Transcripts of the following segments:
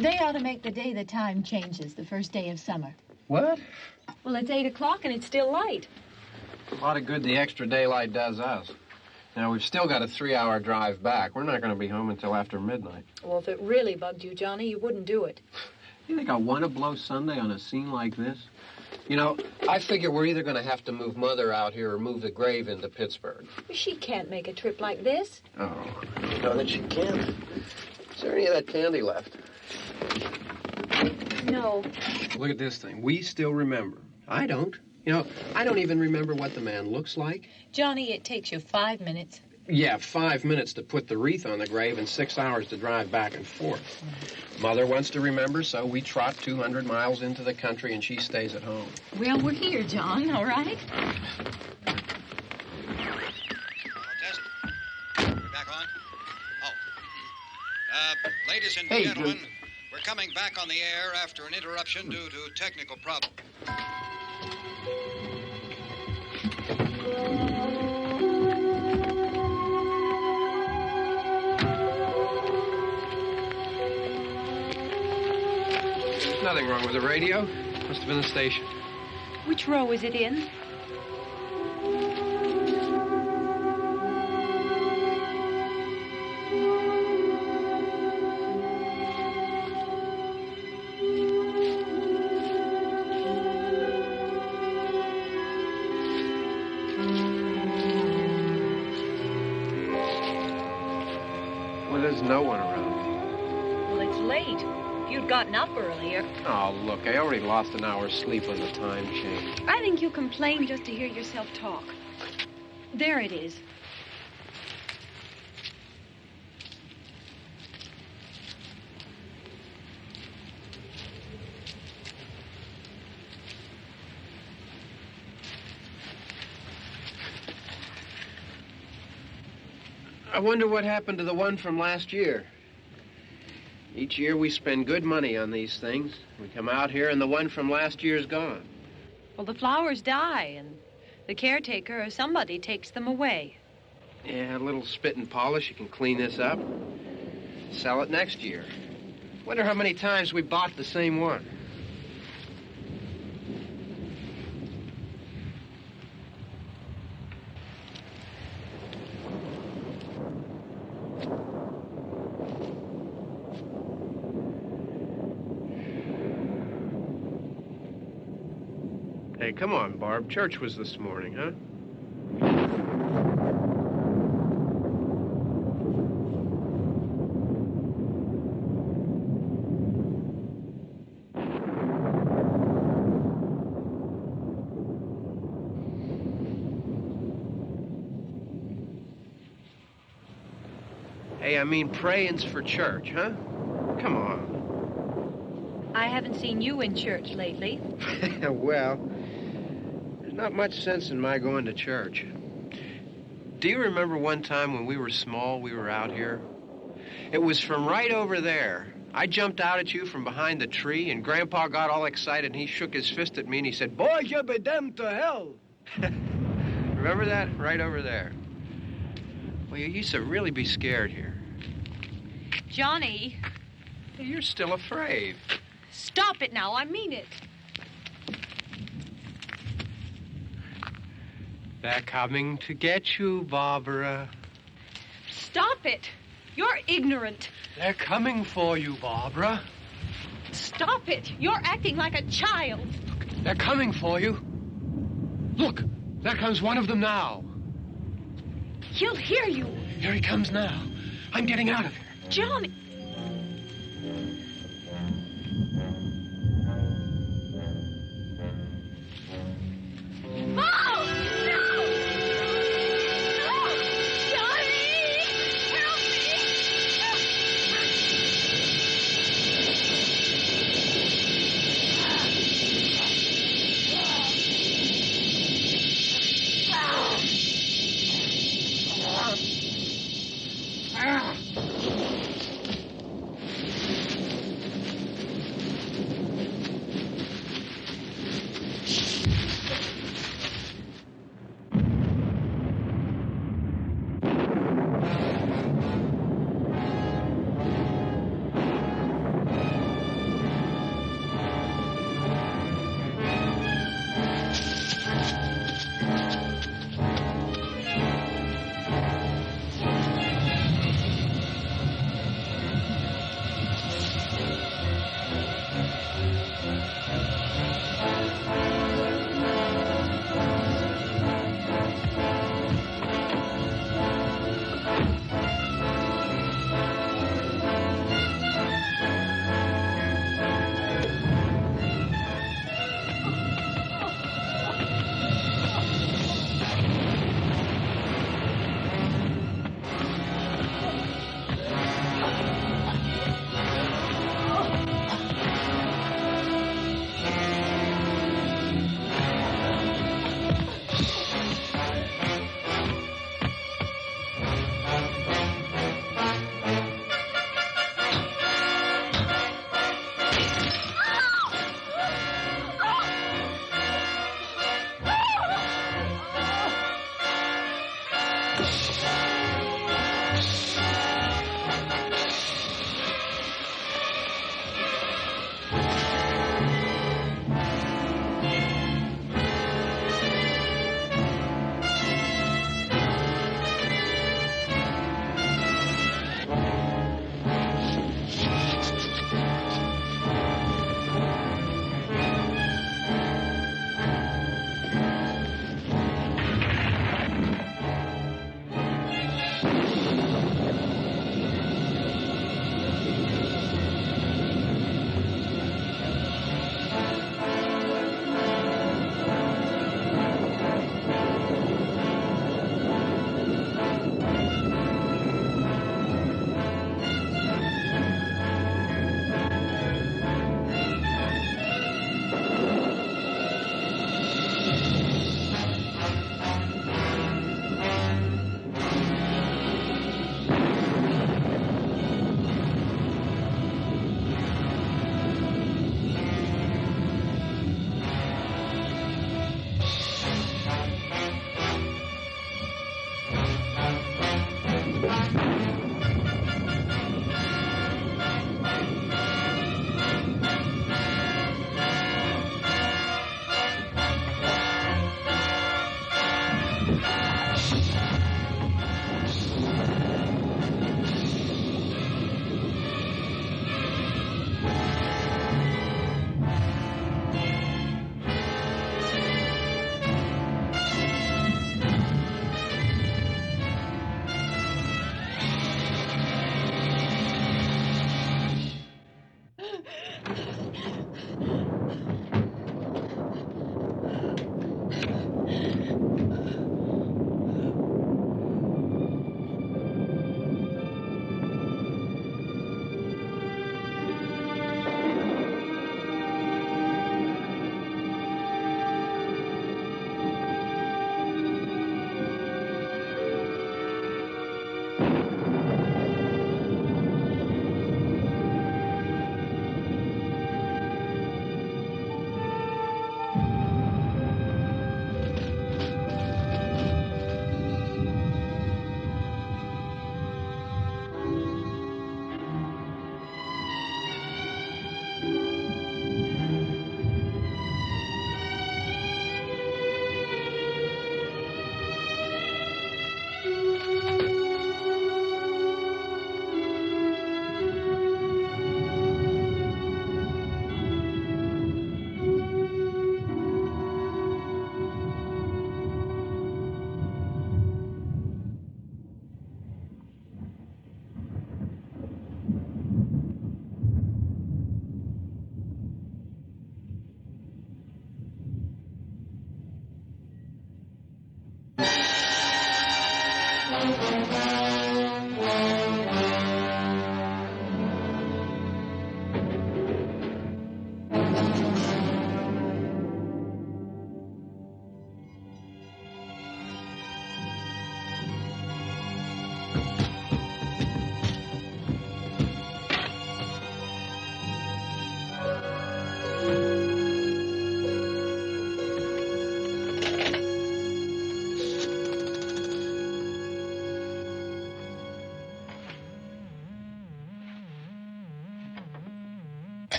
They ought to make the day the time changes, the first day of summer. What? Well, it's 8 o'clock and it's still light. A lot of good the extra daylight does us. Now, we've still got a 3-hour drive back. We're not going to be home until after midnight. Well, if it really bugged you, Johnny, you wouldn't do it. You think I want to blow Sunday on a scene like this? You know, I figure we're either going to have to move Mother out here or move the grave into Pittsburgh. She can't make a trip like this. Oh, you know that she can't. Is there any of that candy left? No. Look at this thing. We still remember. I don't. You know, I don't even remember what the man looks like. Johnny, it takes you 5 minutes. Yeah, 5 minutes to put the wreath on the grave and 6 hours to drive back and forth. Mother wants to remember, so we trot 200 miles into the country and she stays at home. Well, we're here, John, all right? Test. We're back on? Oh. Ladies and gentlemen, we're coming back on the air after an interruption due to technical problem. There's nothing wrong with the radio. Must have been the station. Which row is it in? Well, there's no one around. Well, it's late. If you'd gotten up earlier. Oh, look, I already lost an hour's sleep when the time changed. I think you complain just to hear yourself talk. There it is. I wonder what happened to the one from last year. Each year we spend good money on these things. We come out here and the one from last year's gone. Well, the flowers die, and the caretaker or somebody takes them away. Yeah, a little spit and polish. You can clean this up. Sell it next year. Wonder how many times we bought the same one. Hey, come on, Barb. Church was this morning, huh? Hey, I mean, praying's for church, huh? Come on. I haven't seen you in church lately. Well, there's not much sense in my going to church. Do you remember one time when we were small, we were out here? It was from right over there. I jumped out at you from behind the tree, and Grandpa got all excited, and he shook his fist at me, and he said, "Boy, you'll be damned to hell." Remember that? Right over there. Well, you used to really be scared here. Johnny. You're still afraid. Stop it now. I mean it. They're coming to get you, Barbara. Stop it. You're ignorant. They're coming for you, Barbara. Stop it. You're acting like a child. They're coming for you. Look, there comes one of them now. He'll hear you. Here he comes now. I'm getting out of here. Johnny.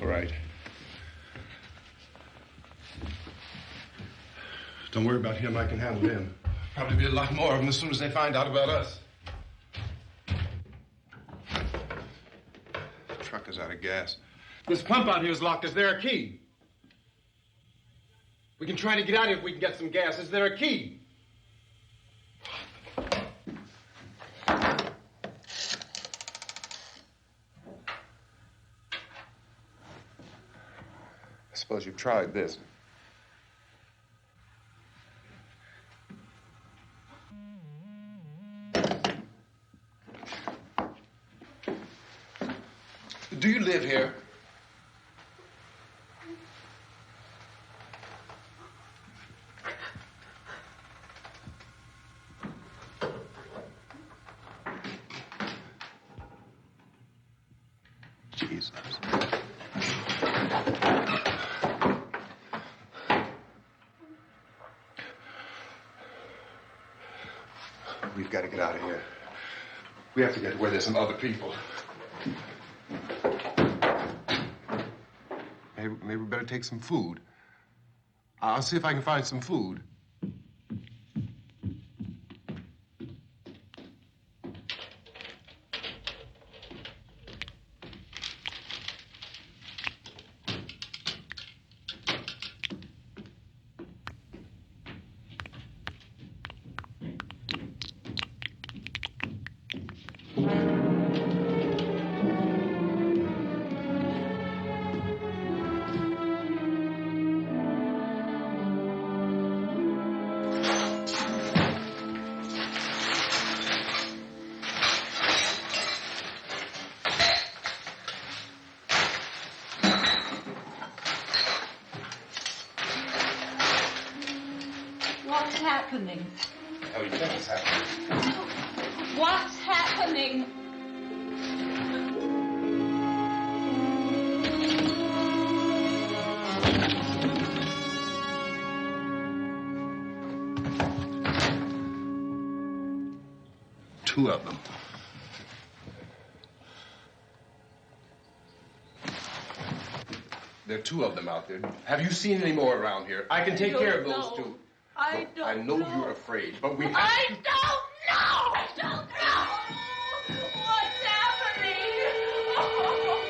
All right. Don't worry about him. I can handle him. Probably be a lot more of them as soon as they find out about us. The truck is out of gas. This pump out here is locked. Is there a key? We can try to get out of here if we can get some gas. Is there a key? I suppose you've tried this. Do you live here? Jesus. We've got to get out of here. We have to get where there's some other people. Maybe we better take some food. I'll see if I can find some food. What's happening? How do you think it's happening? What's happening? Two of them. There are two of them out there. Have you seen any more around here? I can take care of those two. I know you're afraid, but we have I to... don't know! I don't know! What's happening? Oh.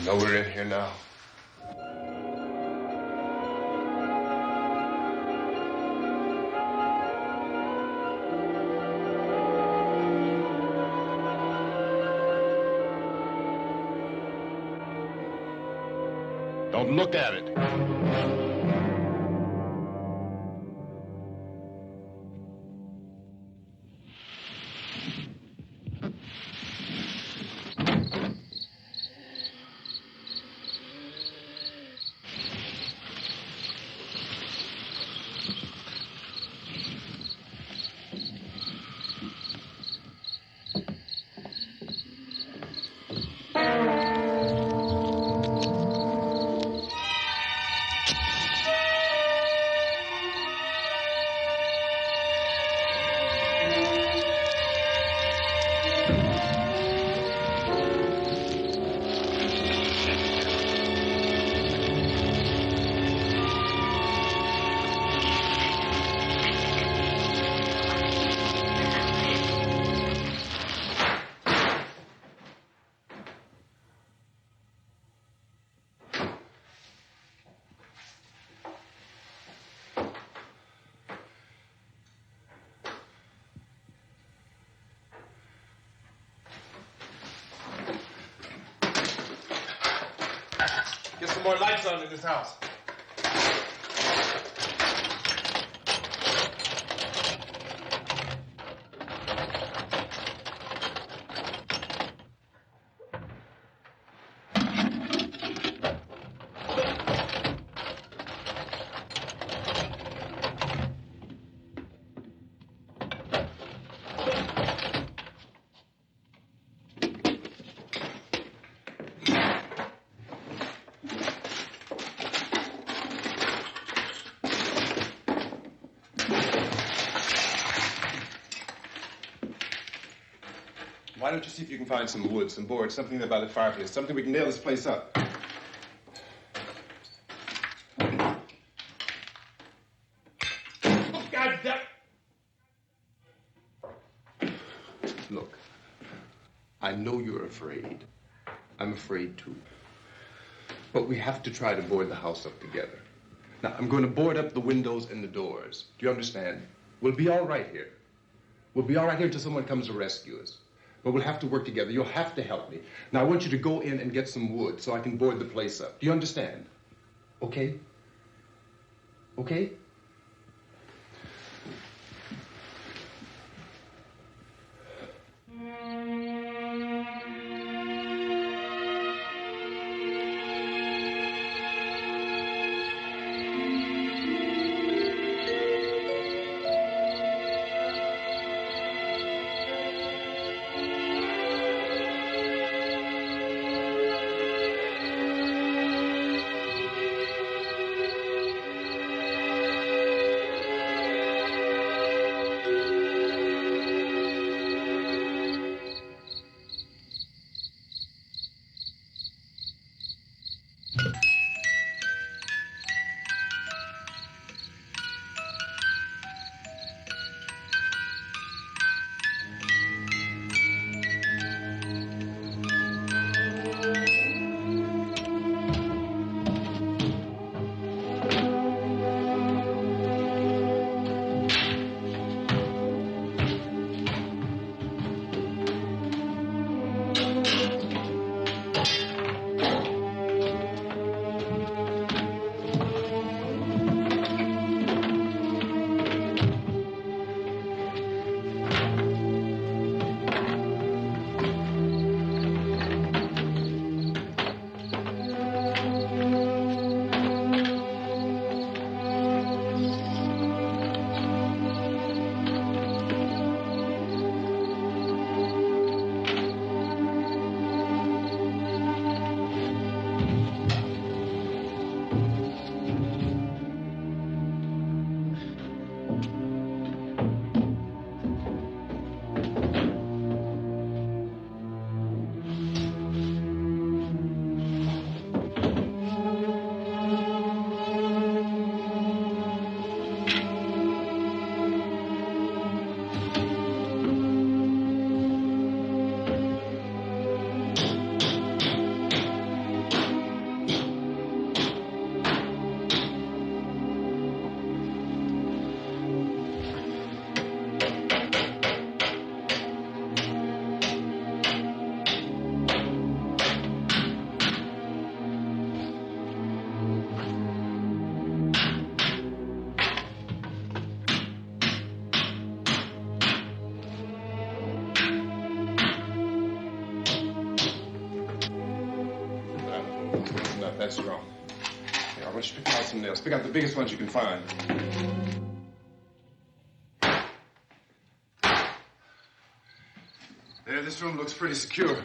know we're in here now. Don't look at it. Get some more lights on in this house. Why don't you see if you can find some wood, some boards, something there by the fireplace, something we can nail this place up. Oh, God damn. Look, I know you're afraid. I'm afraid too. But we have to try to board the house up together. Now, I'm going to board up the windows and the doors. Do you understand? We'll be all right here. We'll be all right here until someone comes to rescue us. But we'll have to work together. You'll have to help me. Now, I want you to go in and get some wood so I can board the place up. Do you understand? Okay? Okay? should pick out some nails. Pick out the biggest ones you can find. There, this room looks pretty secure.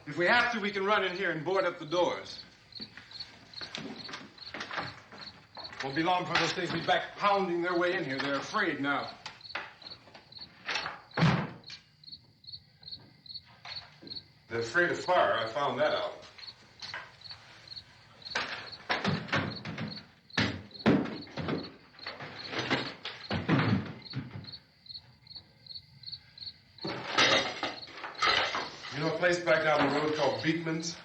If we have to, we can run in here and board up the doors. Won't be long before those things be back pounding their way in here. They're afraid now. They're afraid of fire. I found that out. You know a place back down the road called Beekman's?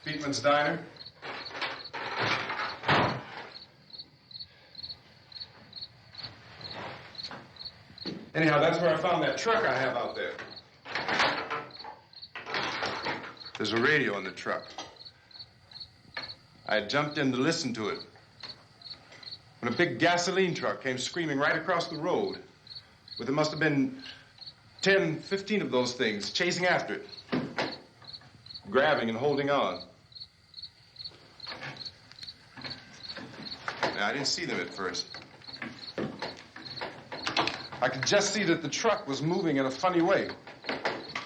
Beekman's Diner? Anyhow, that's where I found that truck I have out there. There's a radio in the truck. I had jumped in to listen to it when a big gasoline truck came screaming right across the road with there must have been 10, 15 of those things chasing after it, grabbing and holding on. Now, I didn't see them at first. I could just see that the truck was moving in a funny way.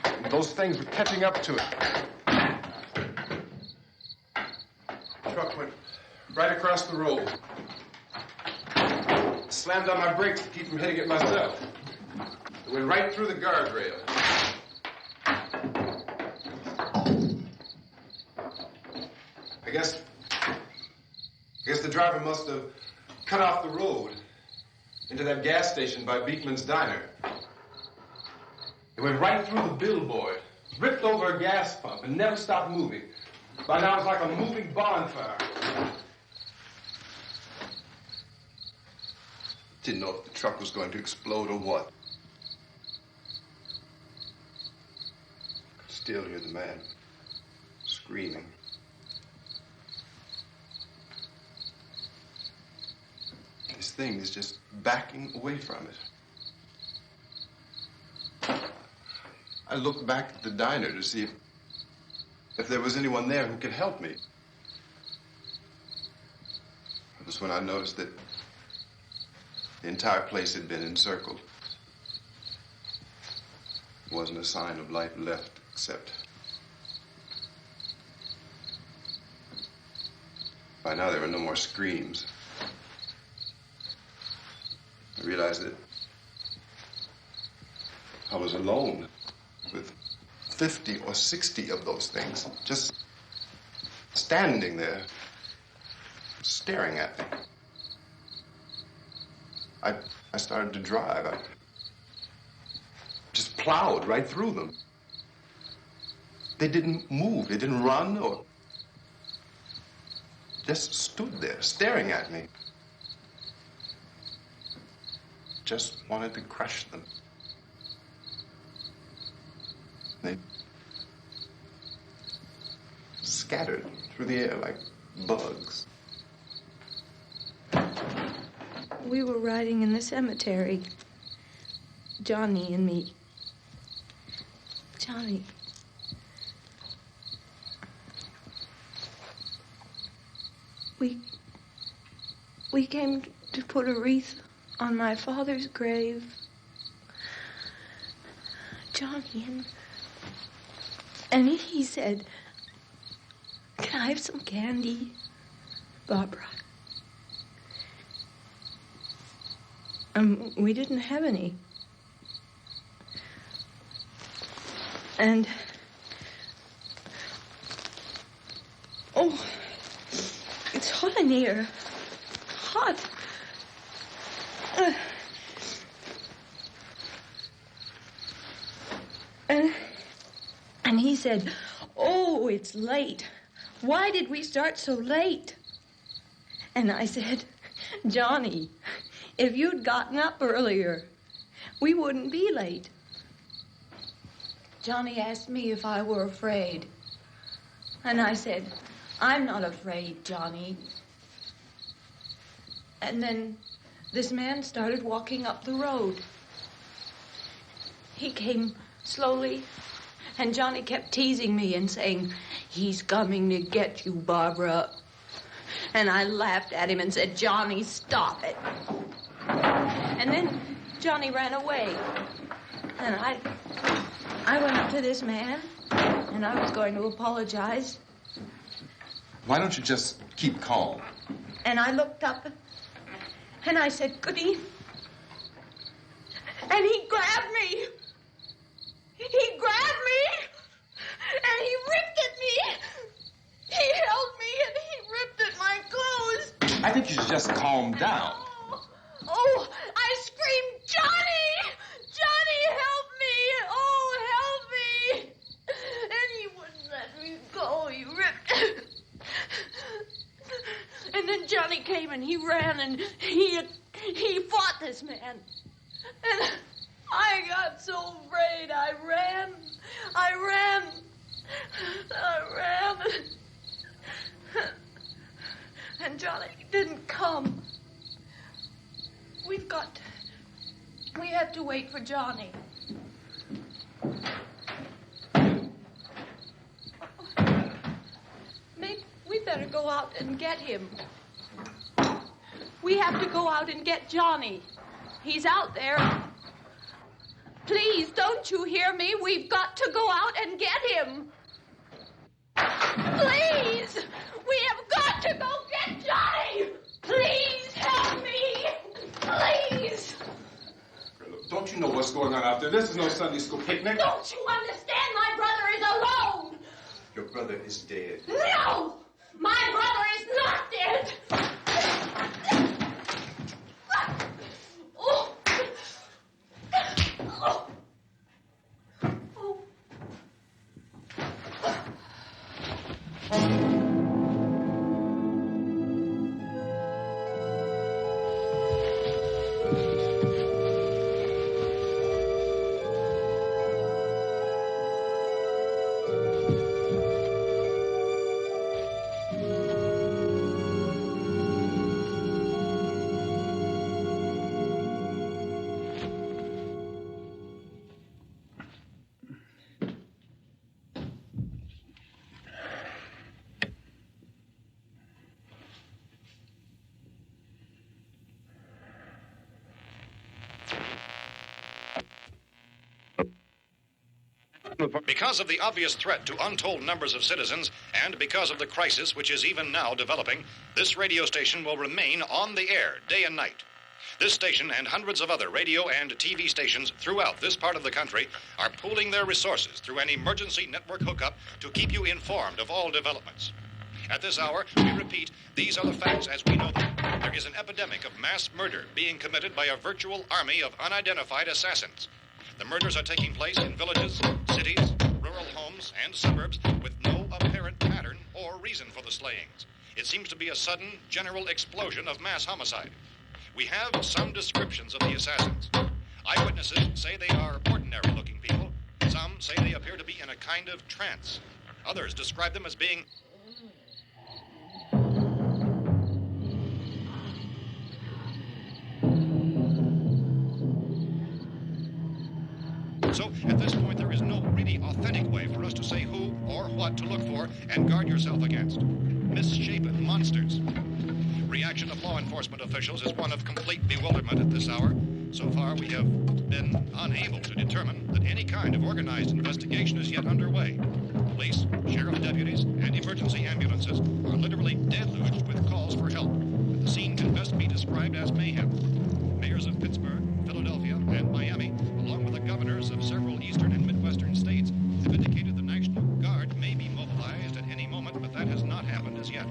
And those things were catching up to it. The truck went right across the road. Slammed on my brakes to keep from hitting it myself. It went right through the guardrail. I guess the driver must have cut off the road into that gas station by Beekman's Diner. It went right through the billboard, ripped over a gas pump, and never stopped moving. By now, it was like a moving bonfire. Didn't know if the truck was going to explode or what. Could still hear the man screaming. This thing is just backing away from it. I looked back at the diner to see if there was anyone there who could help me. It was when I noticed that the entire place had been encircled. There wasn't a sign of life left except... By now there were no more screams. I realized that I was alone with 50 or 60 of those things, just standing there, staring at me. I started to drive. I just plowed right through them. They didn't move. They didn't run or just stood there, staring at me. Just wanted to crush them. They scattered through the air like bugs. We were riding in the cemetery, Johnny and me. Johnny. We came to put a wreath on my father's grave. Johnny, and he said, "Can I have some candy, Barbara?" We didn't have any. And, oh, it's hot in here. Hot. And he said, "Oh, it's late. Why did we start so late?" And I said, "Johnny, if you'd gotten up earlier, we wouldn't be late." Johnny asked me if I were afraid. And I said, "I'm not afraid, Johnny." And then this man started walking up the road. He came slowly And Johnny kept teasing me and saying, "He's coming to get you, Barbara." And I laughed at him and said, "Johnny, stop it." And then Johnny ran away. And I went up to this man, and I was going to apologize. Why don't you just keep calm? And I looked up, and I said, "Goody." And he grabbed me. He grabbed me, and he ripped at me. He held me, and he ripped at my clothes. I think you should just calm down. Oh, I screamed, "Johnny! Johnny, help me! Oh, help me!" And he wouldn't let me go. He ripped. And then Johnny came and he ran and he fought this man. And I got so afraid. I ran. And Johnny didn't come. We have to wait for Johnny. Maybe we better go out and get him. We have to go out and get Johnny. He's out there. Please, don't you hear me? We've got to go out and get him. Please! We have got to go get Johnny! Please help me! Please! Don't you know what's going on out there? This is no Sunday school picnic. Don't you understand? My brother is alone! Your brother is dead. No! My brother is not dead! Oh. Oh. Oh. Because of the obvious threat to untold numbers of citizens, and because of the crisis which is even now developing, this radio station will remain on the air day and night. This station and hundreds of other radio and TV stations throughout this part of the country are pooling their resources through an emergency network hookup to keep you informed of all developments. At this hour, we repeat, these are the facts as we know them. There is an epidemic of mass murder being committed by a virtual army of unidentified assassins. The murders are taking place in villages, cities, rural homes, and suburbs with no apparent pattern or reason for the slayings. It seems to be a sudden, general explosion of mass homicide. We have some descriptions of the assassins. Eyewitnesses say they are ordinary-looking people. Some say they appear to be in a kind of trance. Others describe them as being... So, at this point, there is no really authentic way for us to say who or what to look for and guard yourself against. Misshapen monsters. Reaction of law enforcement officials is one of complete bewilderment at this hour. So far, we have been unable to determine that any kind of organized investigation is yet underway. Police, sheriff deputies, and emergency ambulances are literally deluged with calls for help. And the scene can best be described as mayhem. Mayors of Pittsburgh, Philadelphia, and Miami, along with the governors of several eastern and midwestern states, have indicated the National Guard may be mobilized at any moment, but that has not happened as yet.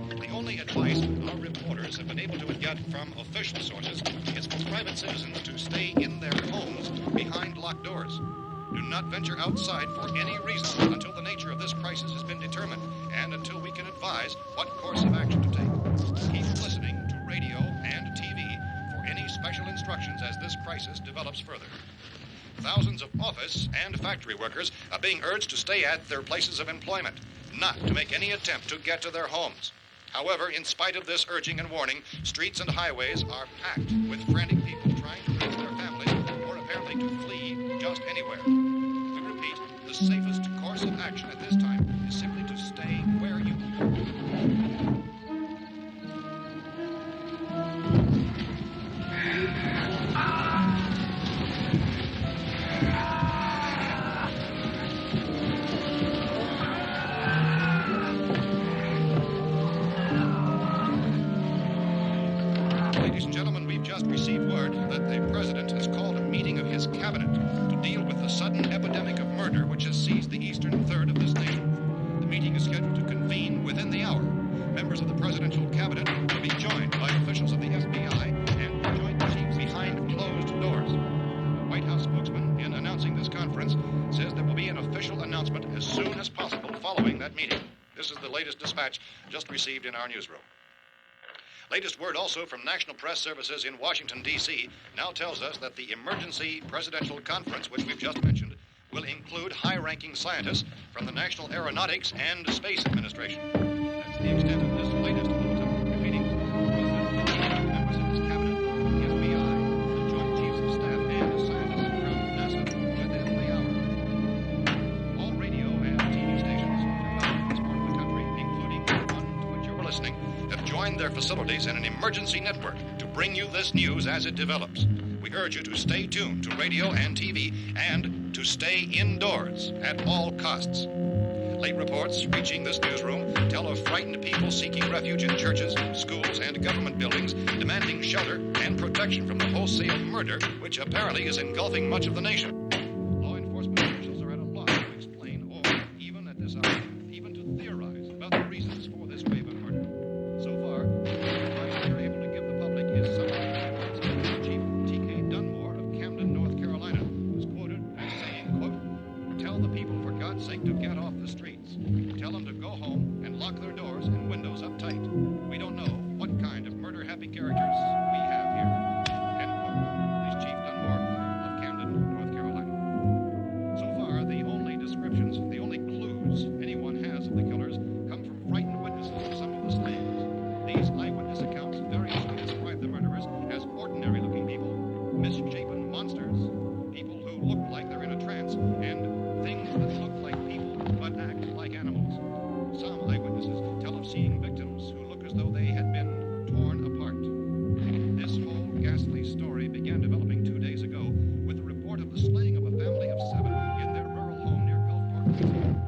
The only advice our reporters have been able to get from official sources is for private citizens to stay in their homes behind locked doors. Do not venture outside for any reason until the nature of this crisis has been determined and until we can advise what course of action to take. Keep listening to radio and TV for any special instructions as this crisis develops further. Thousands of office and factory workers are being urged to stay at their places of employment, not to make any attempt to get to their homes. However, in spite of this urging and warning, streets and highways are packed with frantic people trying to reach their families or apparently to flee just anywhere. We repeat, the the safest course of action at this time is simply to stay where you are. Ladies and gentlemen, we've just received word that the president has called a meeting of his cabinet to deal with the sudden epidemic of murder which has seized the eastern third of this nation. The meeting is scheduled to convene within the hour. Members of the presidential cabinet will be joined by officials of the FBI and joint chiefs behind closed doors. The White House spokesman, in announcing this conference, says there will be an official announcement as soon as possible following that meeting. This is the latest dispatch just received in our newsroom. Latest word also from National Press Services in Washington, D.C. now tells us that the emergency presidential conference, which we've just mentioned, will include high-ranking scientists from the National Aeronautics and Space Administration. That's the extent of this latest bulletin. Repeating, the President, members of his cabinet, the FBI, the Joint Chiefs of Staff, and scientists from NASA within the hour. All radio and TV stations throughout this part of the country, including the one to which you're listening, have joined their facilities in an emergency network to bring you this news as it develops. We urge you to stay tuned to radio and TV and to stay indoors at all costs. Late reports reaching this newsroom tell of frightened people seeking refuge in churches, schools, and government buildings, demanding shelter and protection from the wholesale murder which apparently is engulfing much of the nation. Law enforcement officials are at a loss to explain or, even at this hour, even to theorize about the reasons for this wave of murder. So far, the advice we are able to give the public is something like Chief T.K. Dunmore of Camden, North Carolina, was quoted as saying, quote, "Tell the people, for God's sake, to get off the streets. Tell them to go home and lock their doors and windows up tight. We don't know what kind of murder-happy characters we have here." End quote. This Chief Dunmore of Camden, North Carolina. So far, the only descriptions, the only clues anyone has of the killers come from frightened witnesses of some of the slayings. These eyewitness accounts variously describe the murderers as ordinary-looking people, misshapen monsters, people who look like they're in a trance, and things that look like people but act like animals. Some eyewitnesses tell of seeing victims who look as though they had been torn apart. This whole ghastly story began developing 2 days ago with the report of the slaying of a family of 7 in their rural home near Gulfport, Louisiana.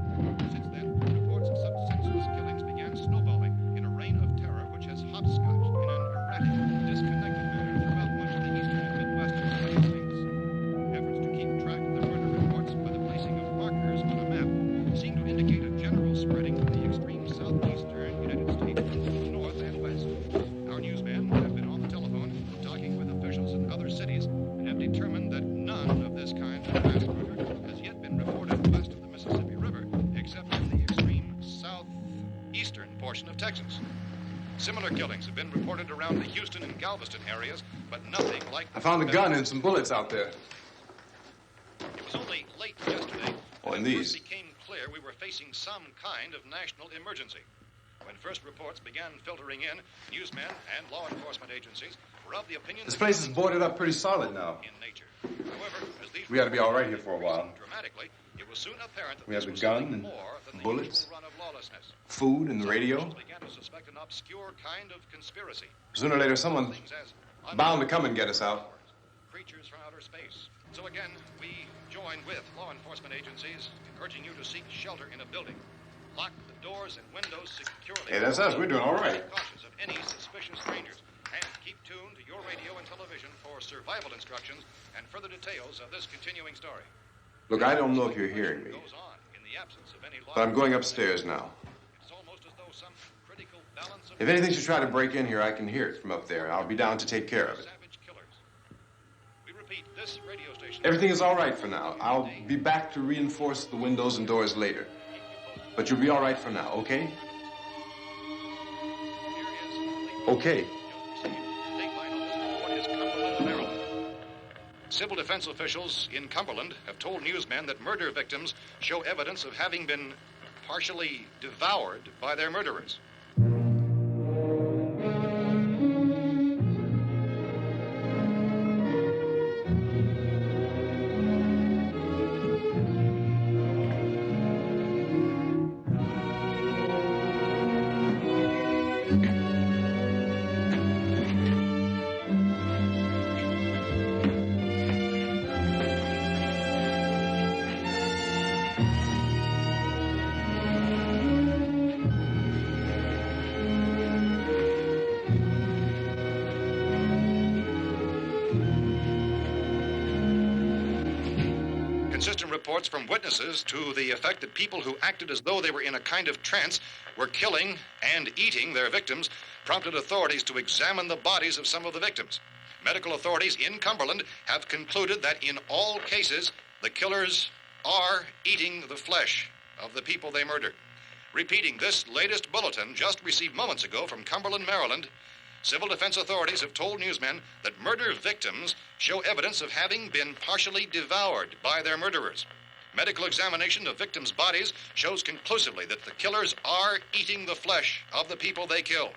Since then, reports of such senseless killings began snowballing in a reign of terror which has hopscotched in an erratic, disconnected manner throughout much of the eastern and midwestern United States. Efforts to keep track of the murder reports by the placing of markers on a map seem to indicate a general spreading of the extreme southeastern United States from north and west. Our newsmen have been on the telephone talking with officials in other cities and have determined that none of this kind of mass murder has yet been reported west of the Mississippi River, except in the extreme southeastern portion of Texas. Similar killings have been reported around the Houston and Galveston areas, but nothing like... I found a gun and some bullets out there. It was only late yesterday Oh, that and it these. first became clear we were facing some kind of national emergency. When first reports began filtering in, newsmen and law enforcement agencies were of the opinion... This place is boarded up pretty solid now. ...in nature. However, as these We ought to be all right here for a while. dramatically, it was soon apparent that We have this the was gun something and more than the bullets. usual run of lawlessness. Food and the radio. Officials began to suspect an obscure kind of conspiracy. Sooner or later, someone's Things as bound to come and get us out. creatures from outer space. So again, we join with law enforcement agencies urging you to seek shelter in a building. Lock the doors and windows securely. Hey, that's us. We're doing all right. Be cautious of any suspicious strangers. And keep tuned to your radio and television for survival instructions and further details of this continuing story. Look, I don't know if you're hearing me, Goes on in the absence of any law. but I'm going upstairs now. It's almost as though some critical balance of If anything should try to break in here, I can hear it from up there. I'll be down to take care of it. savage killers. We repeat, this radio station... Everything is all right for now. I'll be back to reinforce the windows and doors later. But you'll be all right for now, okay? Okay. Civil defense officials in Cumberland have told newsmen that murder victims show evidence of having been partially devoured by their murderers. Consistent reports from witnesses to the effect that people who acted as though they were in a kind of trance were killing and eating their victims prompted authorities to examine the bodies of some of the victims. Medical authorities in Cumberland have concluded that in all cases, the killers are eating the flesh of the people they murdered. Repeating this latest bulletin just received moments ago from Cumberland, Maryland, civil defense authorities have told newsmen that murder victims show evidence of having been partially devoured by their murderers. Medical examination of victims' bodies shows conclusively that the killers are eating the flesh of the people they kill.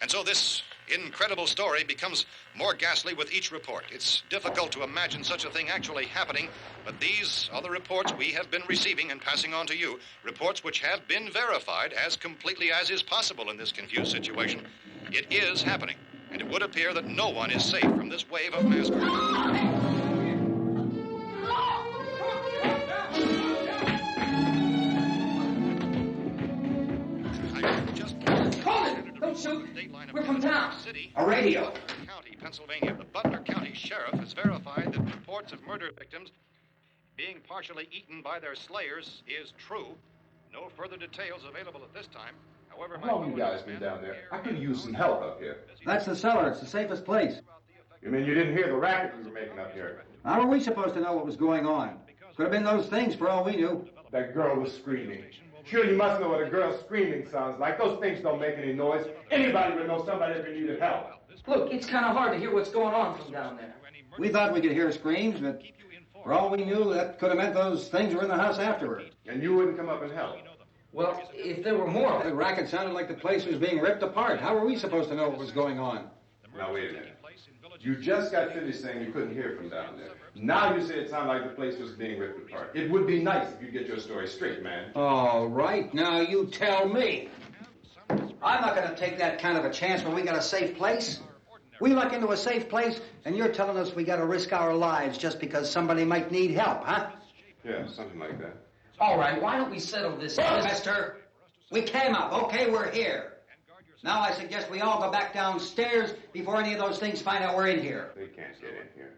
And so this incredible story becomes more ghastly with each report. It's difficult to imagine such a thing actually happening, but these are the reports we have been receiving and passing on to you, reports which have been verified as completely as is possible in this confused situation. It is happening, and it would appear that no one is safe from this wave of mass murder. Don't shoot. We're from town. A radio. County, Pennsylvania. The Butler County Sheriff has verified that reports of murder victims being partially eaten by their slayers is true. No further details available at this time. However, How long you guys been down there? I could use some help up here. That's the cellar. It's the safest place. You mean you didn't hear the racket we were making up here? How were we supposed to know what was going on? Could have been those things for all we knew. That girl was screaming. Sure, you must know what a girl screaming sounds like. Those things don't make any noise. Anybody would know somebody ever needed help. Look, it's kind of hard to hear what's going on from down there. We thought we could hear screams, but for all we knew, that could have meant those things were in the house afterward. And you wouldn't come up and help? Well, if there were more... The racket sounded like the place was being ripped apart. How were we supposed to know what was going on? Now, wait a minute. You just got finished saying you couldn't hear from down there. Now you say it sounded like the place was being ripped apart. It would be nice if you get your story straight, man. All right, now you tell me. I'm not going to take that kind of a chance when we got a safe place. We luck into a safe place, and you're telling us we got to risk our lives just because somebody might need help, huh? Yeah, something like that. All right, why don't we settle this? Look, mister, we came up. Okay, we're here. Now I suggest we all go back downstairs before any of those things find out we're in here. They can't get in here.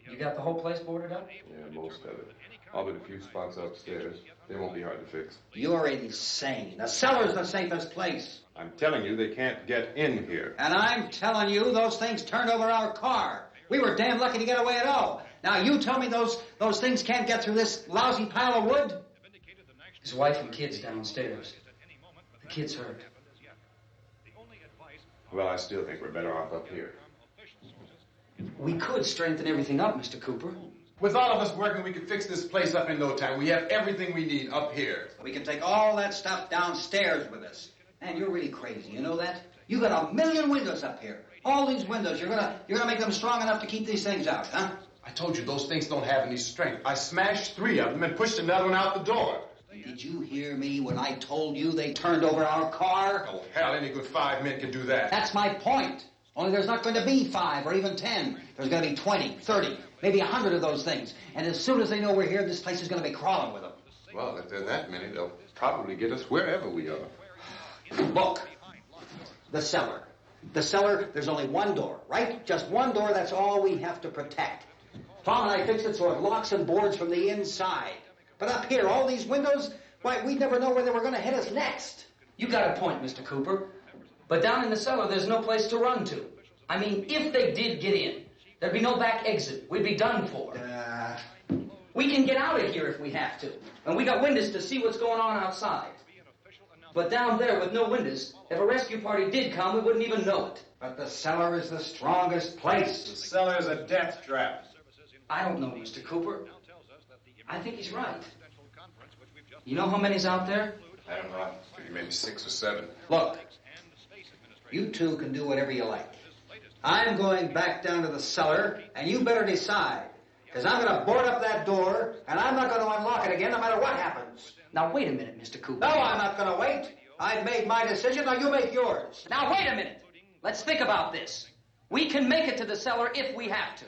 You got the whole place boarded up? Yeah, most of it. All but a few spots upstairs. They won't be hard to fix. You're insane. The cellar's the safest place. I'm telling you, they can't get in here. And I'm telling you, those things turned over our car. We were damn lucky to get away at all. Now you tell me those things can't get through this lousy pile of wood? His wife and kids downstairs. The kid's hurt. Well, I still think we're better off up here. We could strengthen everything up, Mr. Cooper. With all of us working, we could fix this place up in no time. We have everything we need up here. We can take all that stuff downstairs with us. Man, you're really crazy. You know that? You got 1 million windows up here. All these windows. You're gonna make them strong enough to keep these things out, huh? I told you those things don't have any strength. I smashed 3 of them and pushed another one out the door. Did you hear me when I told you they turned over our car? Oh, hell, any good 5 men can do that. That's my point. Only there's not going to be 5 or even 10. There's going to be 20, 30, maybe 100 of those things. And as soon as they know we're here, this place is going to be crawling with them. Well, if there are that many, they'll probably get us wherever we are. Look, the cellar. The cellar, there's only one door, right? Just one door, that's all we have to protect. Tom and I fixed it so it locks and boards from the inside. But up here, all these windows, why, we'd never know where they were going to hit us next. You got a point, Mr. Cooper. But down in the cellar, there's no place to run to. I mean, if they did get in, there'd be no back exit. We'd be done for. We can get out of here if we have to. And we got windows to see what's going on outside. But down there with no windows, if a rescue party did come, we wouldn't even know it. But the cellar is the strongest place. The cellar is a death trap. I don't know, Mr. Cooper. I think he's right. You know how many's out there? I don't know. Maybe 6 or 7. Look, you two can do whatever you like. I'm going back down to the cellar, and you better decide. Because I'm going to board up that door, and I'm not going to unlock it again no matter what happens. Now, wait a minute, Mr. Cooper. No, I'm not going to wait. I've made my decision, now you make yours. Now, wait a minute. Let's think about this. We can make it to the cellar if we have to.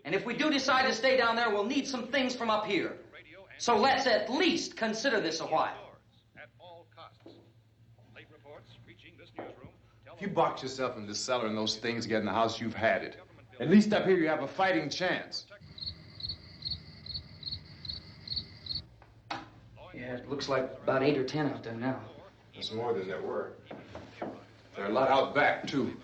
And if we do decide to stay down there, we'll need some things from up here. So let's at least consider this a while. If you box yourself in the cellar and those things get in the house, you've had it. At least up here you have a fighting chance. Yeah, it looks like about 8 or 10 out there now. That's more than there were. There are a lot out back, too.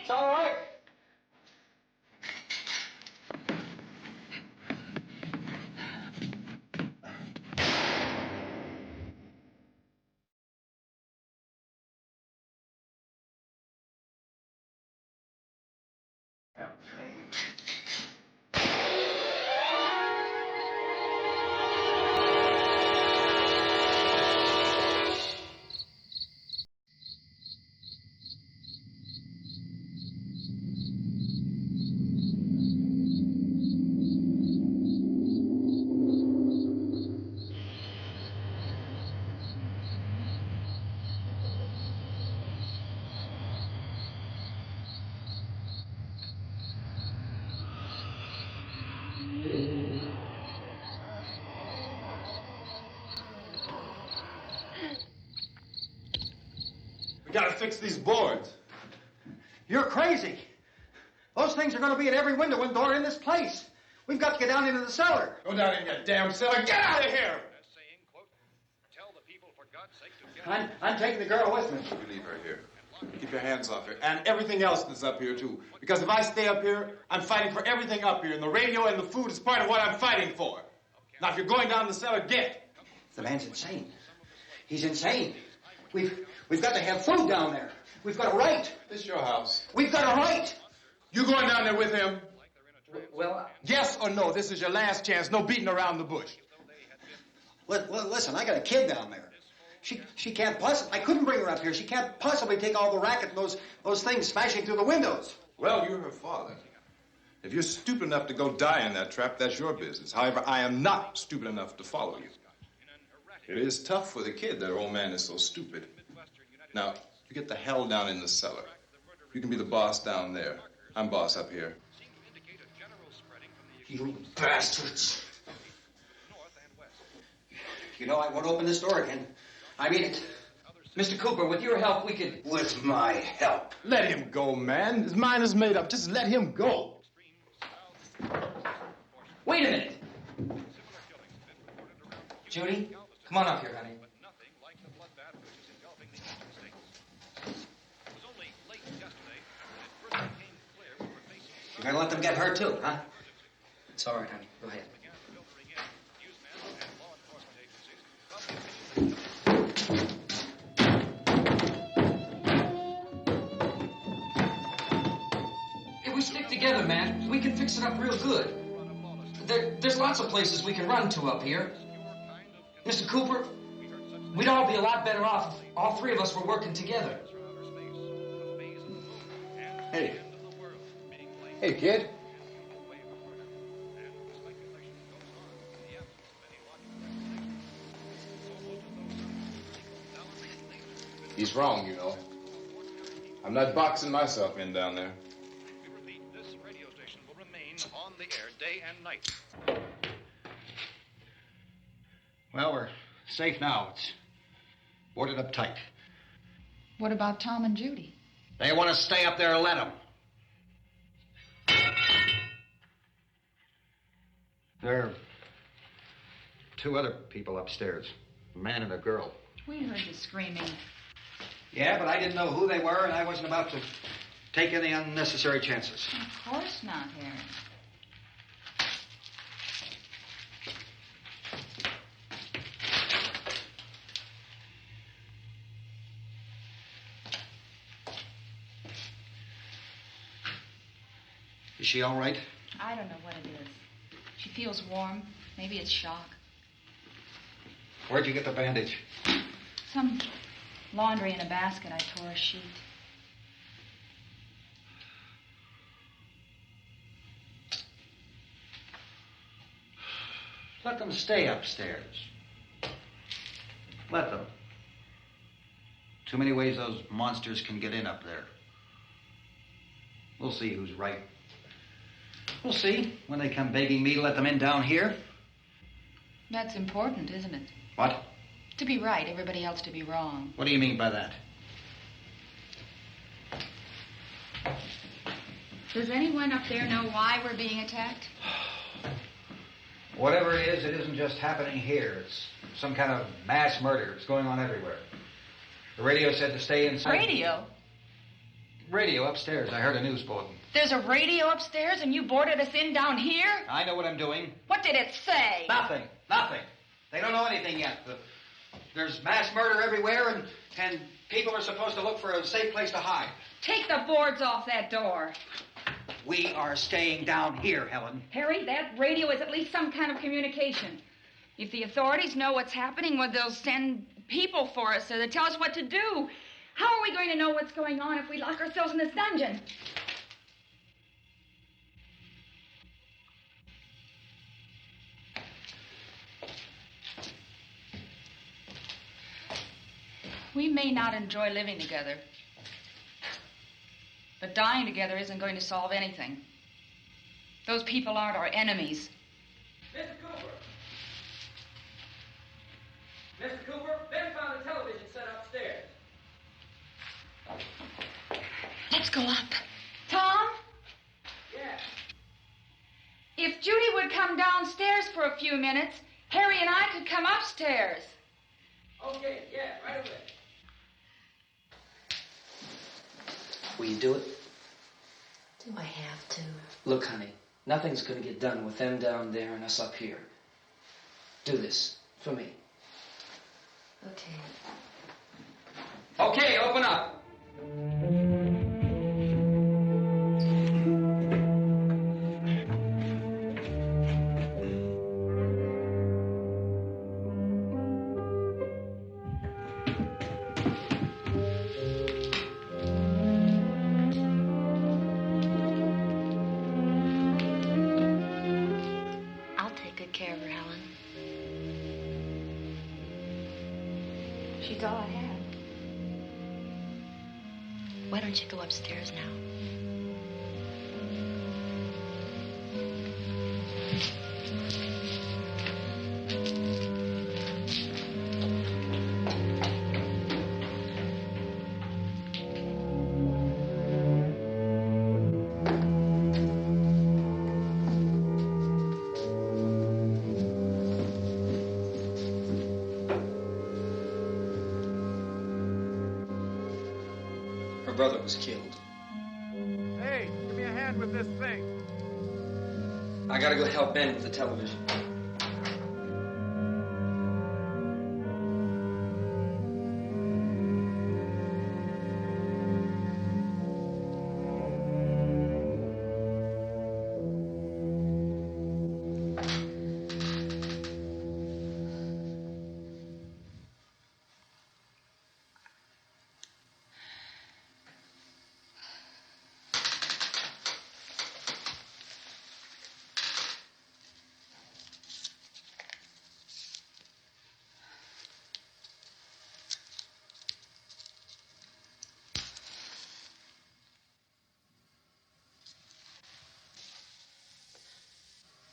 It's all right. We gotta fix these boards. You're crazy. Those things are going to be at every window and door in this place. We've got to get down into the cellar. Go down in your damn cellar. Get out of here! I'm taking the girl with me. You leave her here. Keep your hands off her. And everything else that's up here, too. Because if I stay up here, I'm fighting for everything up here. And the radio and the food is part of what I'm fighting for. Now, if you're going down the cellar, get. The man's insane. He's insane. We've got to have food down there. We've got a right. This is your house. We've got a right. You going down there with him? Well, Yes or no? This is your last chance. No beating around the bush. Listen, I got a kid down there. She can't possibly. I couldn't bring her up here. She can't possibly take all the racket and those things smashing through the windows. Well, you're her father. If you're stupid enough to go die in that trap, that's your business. However, I am not stupid enough to follow you. It is tough for the kid that old man is so stupid. Now, you get the hell down in the cellar. You can be the boss down there. I'm boss up here. You bastards. You know, I won't open this door again. I mean it. Mr. Cooper, with your help, we could... With my help. Let him go, man. His mind is made up. Just let him go. Wait a minute. Judy, come on up here, honey. You're gonna let them get hurt too, huh? It's all right, honey. Go ahead. If we stick together, man, we can fix it up real good. There's lots of places we can run to up here. Mr. Cooper, we'd all be a lot better off if all three of us were working together. Hey. Hey, kid. He's wrong, you know. I'm not boxing myself in down there. We repeat, this radio station will remain on the air day and night. Well, we're safe now. It's boarded up tight. What about Tom and Judy? They want to stay up there, let them. There are two other people upstairs, a man and a girl. We heard the screaming. Yeah, but I didn't know who they were, and I wasn't about to take any unnecessary chances. Of course not, Harry. Is she all right? I don't know what it is. She feels warm. Maybe it's shock. Where'd you get the bandage? Some laundry in a basket. I tore a sheet. Let them stay upstairs. Let them. Too many ways those monsters can get in up there. We'll see who's right. We'll see when they come begging me to let them in down here. That's important, isn't it? What? To be right, everybody else to be wrong. What do you mean by that? Does anyone up there know why we're being attacked? Whatever it isn't just happening here. It's some kind of mass murder. It's going on everywhere. The radio said to stay inside. Radio? Radio upstairs. I heard a news bulletin. There's a radio upstairs and you boarded us in down here? I know what I'm doing. What did it say? Nothing. They don't know anything yet. There's mass murder everywhere, and people are supposed to look for a safe place to hide. Take the boards off that door. We are staying down here, Helen. Harry, that radio is at least some kind of communication. If the authorities know what's happening, well, they'll send people for us so they'll tell us what to do. How are we going to know what's going on if we lock ourselves in this dungeon? We may not enjoy living together, but dying together isn't going to solve anything. Those people aren't our enemies. Mr. Cooper! Mr. Cooper, Ben found a television set upstairs. Let's go up. Tom? Yeah. If Judy would come downstairs for a few minutes, Harry and I could come upstairs. Okay, yeah, right away. Will you do it? Do I have to? Look, honey, nothing's going to get done with them down there and us up here. Do this for me. Okay. Okay, open up. I'll take good care of her, Helen. She's all I have. Why don't you go upstairs now? Her brother was killed. Hey, give me a hand with this thing. I gotta go help Ben with the television.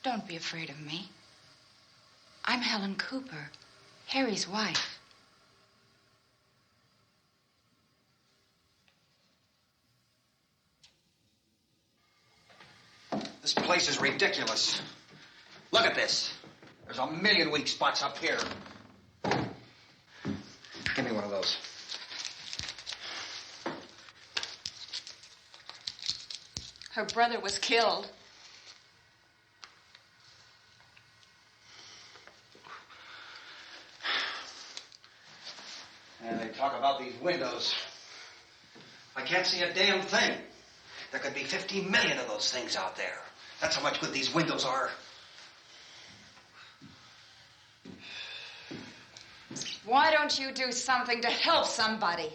Don't be afraid of me. I'm Helen Cooper, Harry's wife. This place is ridiculous. Look at this. There's a million weak spots up here. windows. Her brother was killed. And they talk about these windows. I can't see a damn thing. There could be 15 million of those things out there. That's how much good these windows are. Why don't you do something to help somebody?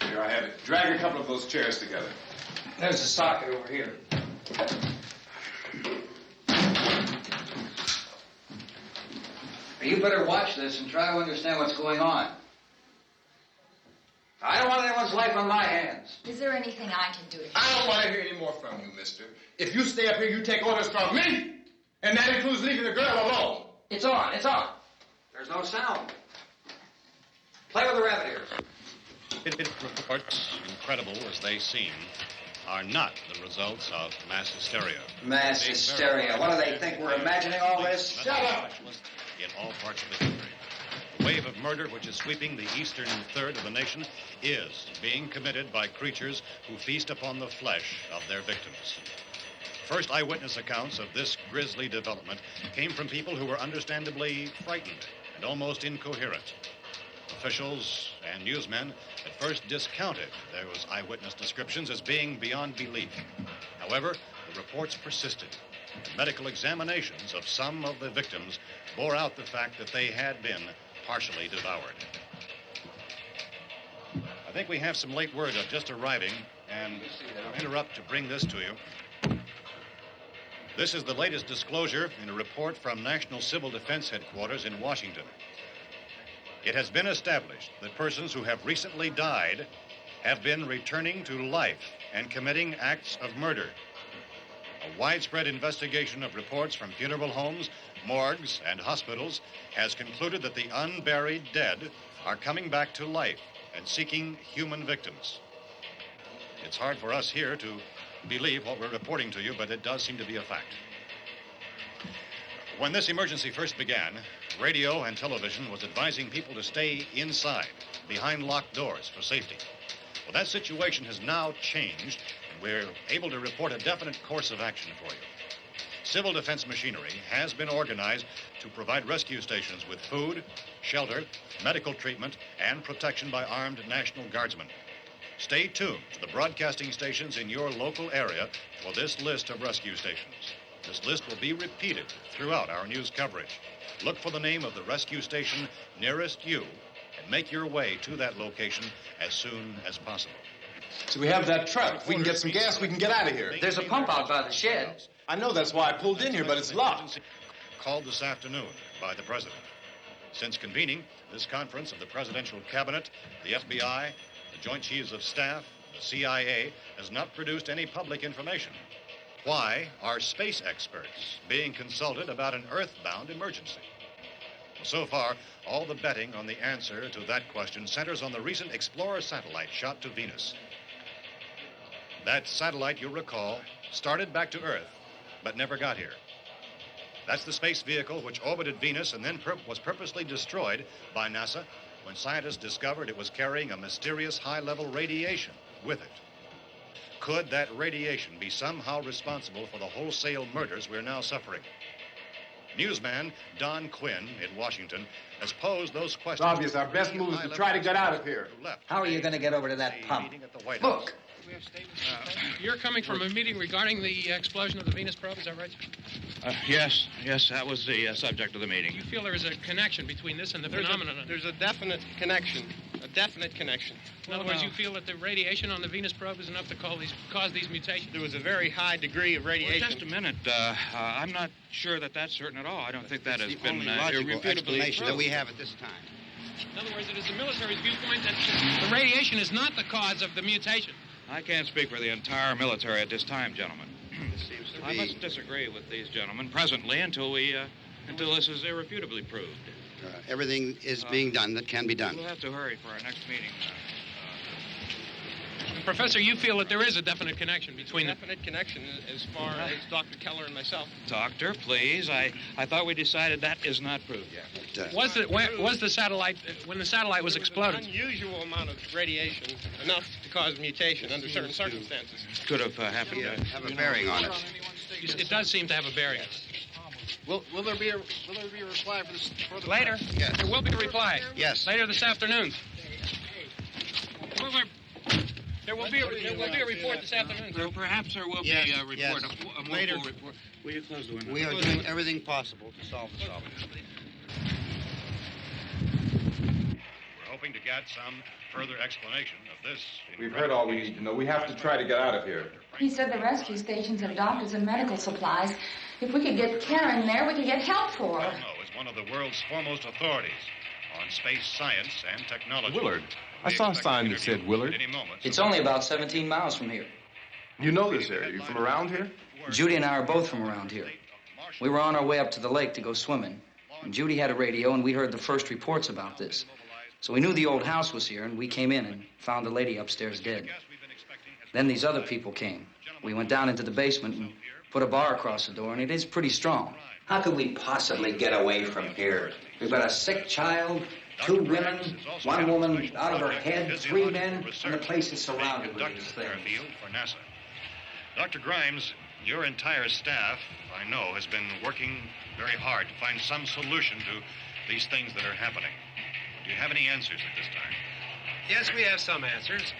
Here, I have it. Drag a couple of those chairs together. There's a socket over here. You better watch this and try to understand what's going on. I don't want anyone's life on my hands. Is there anything I can do to help? I don't want to hear any more from you, mister. If you stay up here, you take orders from me. And that includes leaving the girl alone. It's on, it's on. There's no sound. Play with the rabbit ears. Reports, incredible as they seem, are not the results of mass hysteria. Mass hysteria. What do they think? We're imagining all this? Shut up! In all parts of the country. The wave of murder which is sweeping the eastern third of the nation is being committed by creatures who feast upon the flesh of their victims. First eyewitness accounts of this grisly development came from people who were understandably frightened and almost incoherent. Officials and newsmen at first discounted those eyewitness descriptions as being beyond belief. However, the reports persisted. The medical examinations of some of the victims bore out the fact that they had been partially devoured. I think we have some late word of just arriving, and I'll interrupt to bring this to you. This is the latest disclosure in a report from National Civil Defense Headquarters in Washington. It has been established that persons who have recently died have been returning to life and committing acts of murder. A widespread investigation of reports from funeral homes, morgues, and hospitals has concluded that the unburied dead are coming back to life and seeking human victims. It's hard for us here to believe what we're reporting to you, but it does seem to be a fact. When this emergency first began, radio and television was advising people to stay inside, behind locked doors for safety. Well, that situation has now changed, and we're able to report a definite course of action for you. Civil defense machinery has been organized to provide rescue stations with food, shelter, medical treatment, and protection by armed National Guardsmen. Stay tuned to the broadcasting stations in your local area for this list of rescue stations. This list will be repeated throughout our news coverage. Look for the name of the rescue station nearest you and make your way to that location as soon as possible. So we have that truck. If we can get some gas, we can get out of here. There's a pump out by the shed. I know, that's why I pulled in here, but it's locked. Called this afternoon by the president. Since convening this conference of the presidential cabinet, the FBI, the Joint Chiefs of Staff, the CIA has not produced any public information. Why are space experts being consulted about an earthbound emergency? Well, so far, all the betting on the answer to that question centers on the recent Explorer satellite shot to Venus. That satellite, you'll recall, started back to Earth, but never got here. That's the space vehicle which orbited Venus and then was purposely destroyed by NASA when scientists discovered it was carrying a mysterious high-level radiation with it. Could that radiation be somehow responsible for the wholesale murders we're now suffering? Newsman Don Quinn in Washington has posed those questions. It's obvious our best move is to try to get out of here. How are you going to get over to that pump? Look. You're coming from a meeting regarding the explosion of the Venus probe, is that right? Yes, that was the subject of the meeting. You feel there is a connection between this and the phenomenon? There's a definite connection. In other words, you feel that the radiation on the Venus probe is enough to cause these mutations? There was a very high degree of radiation. Well, just a minute. I'm not sure that that's certain at all. I don't think that has been logical explanation that we have at this time. In other words, it is the military's viewpoint that the radiation is not the cause of the mutation. I can't speak for the entire military at this time, gentlemen. This seems to I be... must disagree with these gentlemen presently until this is irrefutably proved. everything is being done that can be done. We'll have to hurry for our next meeting. Professor, you feel that there is a definite connection between the... Definite connection as far as Dr. Keller and myself. Doctor, please. I thought we decided that is not proved yet. Was the satellite, when the satellite was exploded? An unusual amount of radiation, enough to cause mutation under certain circumstances. Could have happened. Have a bearing on it. It does seem to have a bearing. Will there be a reply for this? Later? Yes. There will be a reply. Yes. Later this afternoon. There will be a report this afternoon. Well, perhaps there will be a report, yes. a more Later. full report. Will you close the window? We are doing everything possible to solve the problem. We're hoping to get some further explanation of this. We've heard all we need to know. We have to try to get out of here. He said the rescue stations have doctors and medical supplies. If we could get care in there, we could get help for her. Belno is one of the world's foremost authorities on space science and technology. Willard. I saw a sign that said Willard. It's only about 17 miles from here. You know this area. You from around here? Judy and I are both from around here. We were on our way up to the lake to go swimming. And Judy had a radio, and we heard the first reports about this. So we knew the old house was here, and we came in and found the lady upstairs dead. Then these other people came. We went down into the basement and put a bar across the door, and it is pretty strong. How could we possibly get away from here? We've got a sick child, 2 women, 1 woman out of her head, 3 men, and the place is surrounded with these things. For NASA. Dr. Grimes, your entire staff, I know, has been working very hard to find some solution to these things that are happening. Do you have any answers at this time? Yes, we have some answers.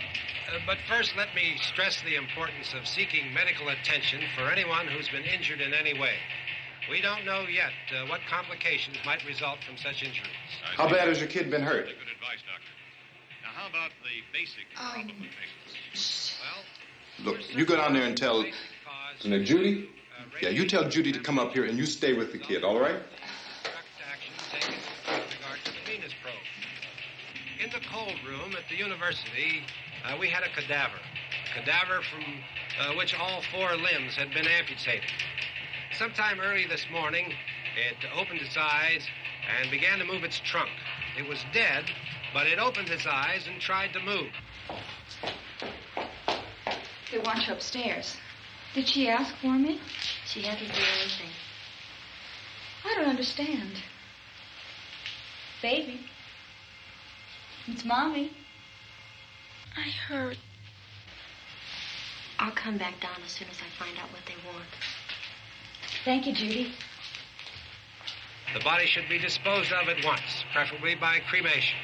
But first, let me stress the importance of seeking medical attention for anyone who's been injured in any way. We don't know yet what complications might result from such injuries. How bad has your kid been hurt? Good advice, Doctor. Now, how about the basic problem we face? Well, Look, you go down there and tell... Judy? Yeah, you tell Judy to come up here and you stay with the kid, all right? Action taken with regard to the Venus probe. In the cold room at the university, we had a cadaver from which all 4 limbs had been amputated. Sometime early this morning, it opened its eyes and began to move its trunk. It was dead, but it opened its eyes and tried to move. They want you upstairs. Did she ask for me? She hasn't done anything. I don't understand. Baby. It's Mommy. I heard. I'll come back down as soon as I find out what they want. Thank you, Judy. The body should be disposed of at once, preferably by cremation.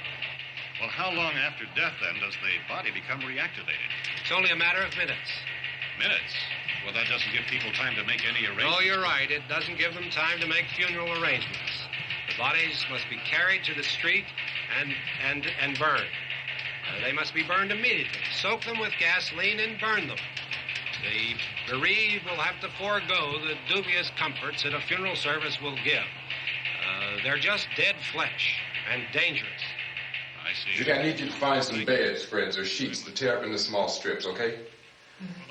Well, how long after death, then, does the body become reactivated? It's only a matter of minutes. Minutes? Well, that doesn't give people time to make any arrangements. No, you're right. It doesn't give them time to make funeral arrangements. The bodies must be carried to the street and burned. They must be burned immediately. Soak them with gasoline and burn them. The bereaved will have to forego the dubious comforts that a funeral service will give. They're just dead flesh and dangerous. I see. Judy, I need you to find some bedspreads or sheets to tear up into small strips, okay?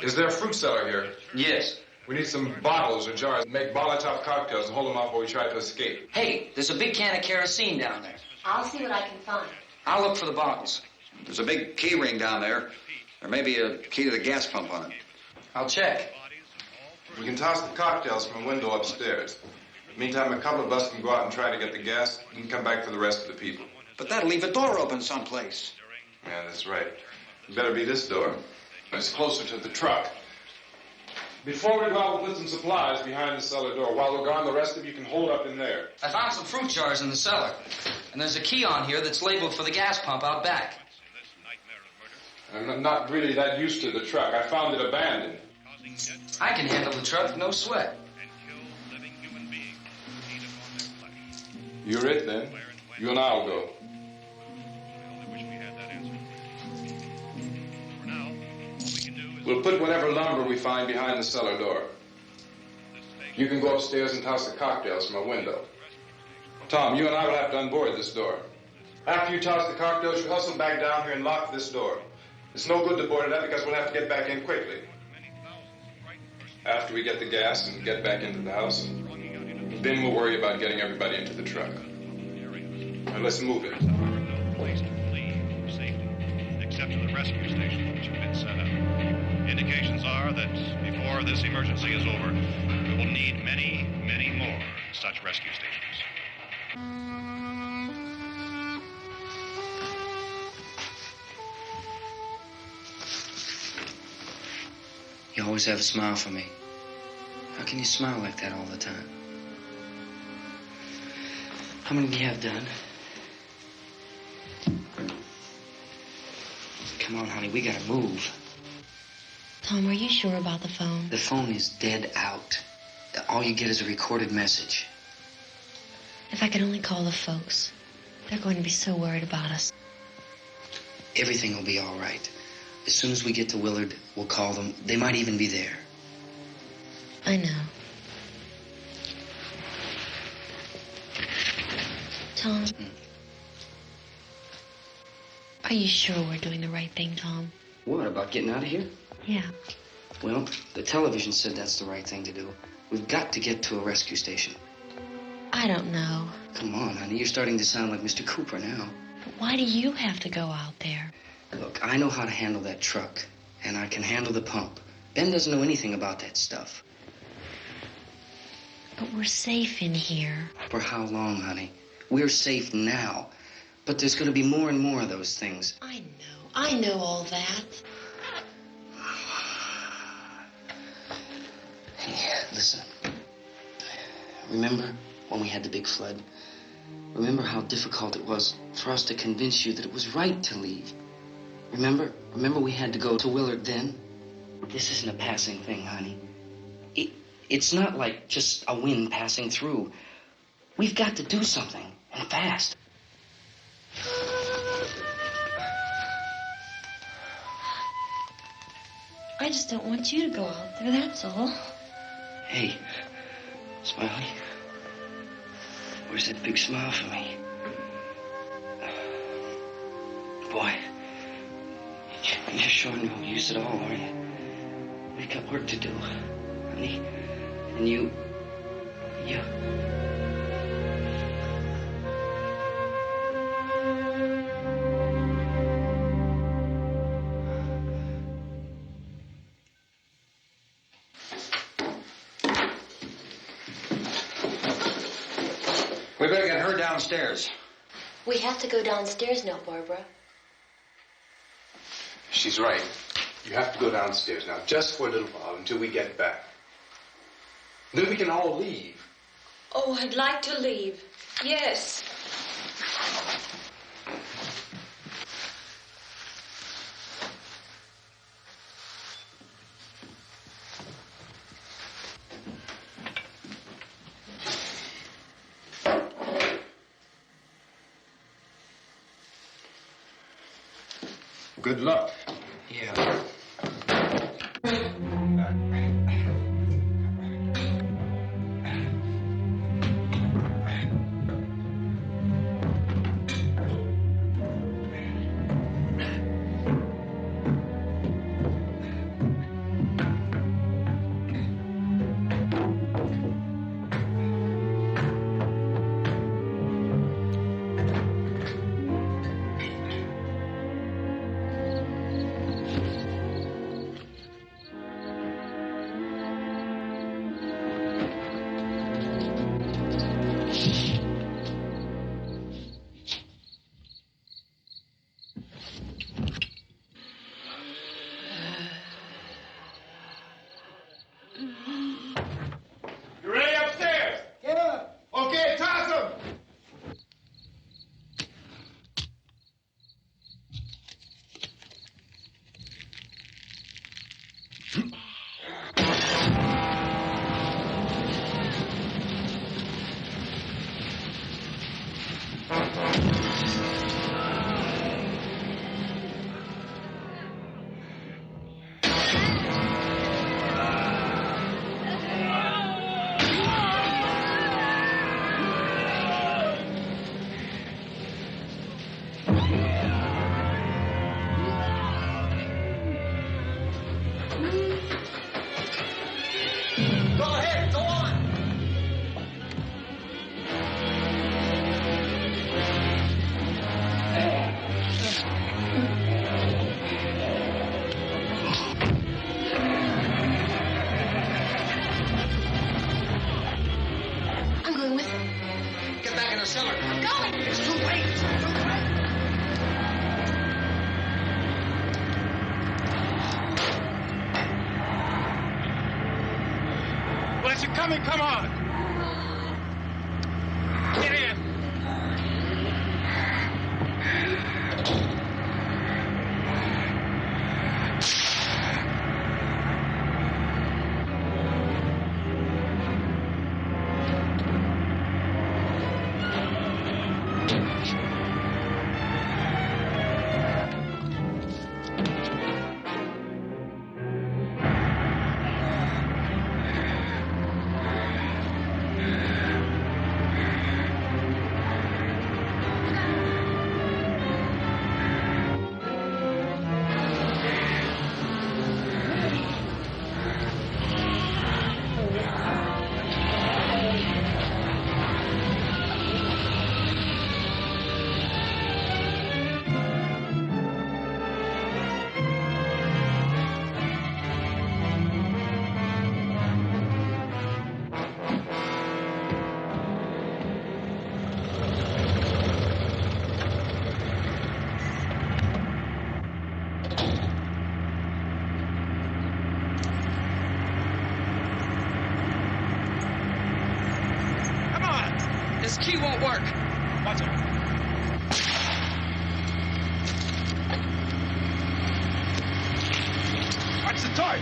Is there a fruit cellar here? Yes. We need some bottles or jars. Make Molotov cocktails and hold them off while we try to escape. Hey, there's a big can of kerosene down there. I'll see what I can find. I'll look for the bottles. There's a big key ring down there. There may be a key to the gas pump on it. I'll check. We can toss the cocktails from a window upstairs. Meantime, a couple of us can go out and try to get the gas and come back for the rest of the people. But that'll leave a door open someplace. Yeah, that's right. It better be this door. It's closer to the truck. Before we go out, we'll put some supplies behind the cellar door. While we're gone, the rest of you can hold up in there. I found some fruit jars in the cellar. And there's a key on here that's labeled for the gas pump out back. I'm not really that used to the truck. I found it abandoned. I can handle the truck, no sweat. You're it, then. You and I'll go. We'll put whatever lumber we find behind the cellar door. You can go upstairs and toss the cocktails from a window. Tom, you and I will have to unboard this door. After you toss the cocktails, you hustle back down here and lock this door. It's no good to board it up because we'll have to get back in quickly. After we get the gas and get back into the house, then we'll worry about getting everybody into the truck. Now let's move it. to the rescue stations which have been set up. Indications are that before this emergency is over, we will need many, many more such rescue stations. You always have a smile for me. How can you smile like that all the time? How many do you have done? Come on, honey, we gotta move. Tom, are you sure about the phone? The phone is dead out. All you get is a recorded message. If I could only call the folks. They're going to be so worried about us. Everything will be all right. As soon as we get to Willard, we'll call them. They might even be there. I know. Tom, are you sure we're doing the right thing, Tom? What, about getting out of here? Yeah. Well, the television said that's the right thing to do. We've got to get to a rescue station. I don't know. Come on, honey, you're starting to sound like Mr. Cooper now. But why do you have to go out there? Look, I know how to handle that truck, and I can handle the pump. Ben doesn't know anything about that stuff. But we're safe in here. For how long, honey? We're safe now. But there's going to be more and more of those things. I know all that. Hey, listen. Remember when we had the big flood? Remember how difficult it was for us to convince you that it was right to leave? Remember we had to go to Willard then? This isn't a passing thing, honey. It's not like just a wind passing through. We've got to do something, and fast. I just don't want you to go out there, that's all. Hey, Smiley. Where's that big smile for me? Boy, you're sure no use at all, are you? We've got work to do, honey. And you... We better get her downstairs. We have to go downstairs now, Barbara. She's right. You have to go downstairs now, just for a little while, until we get back. Then we can all leave. Oh, I'd like to leave. Yes. Good luck. Yeah. coming, come on! Get in! This key won't work. Watch it. Watch the torch.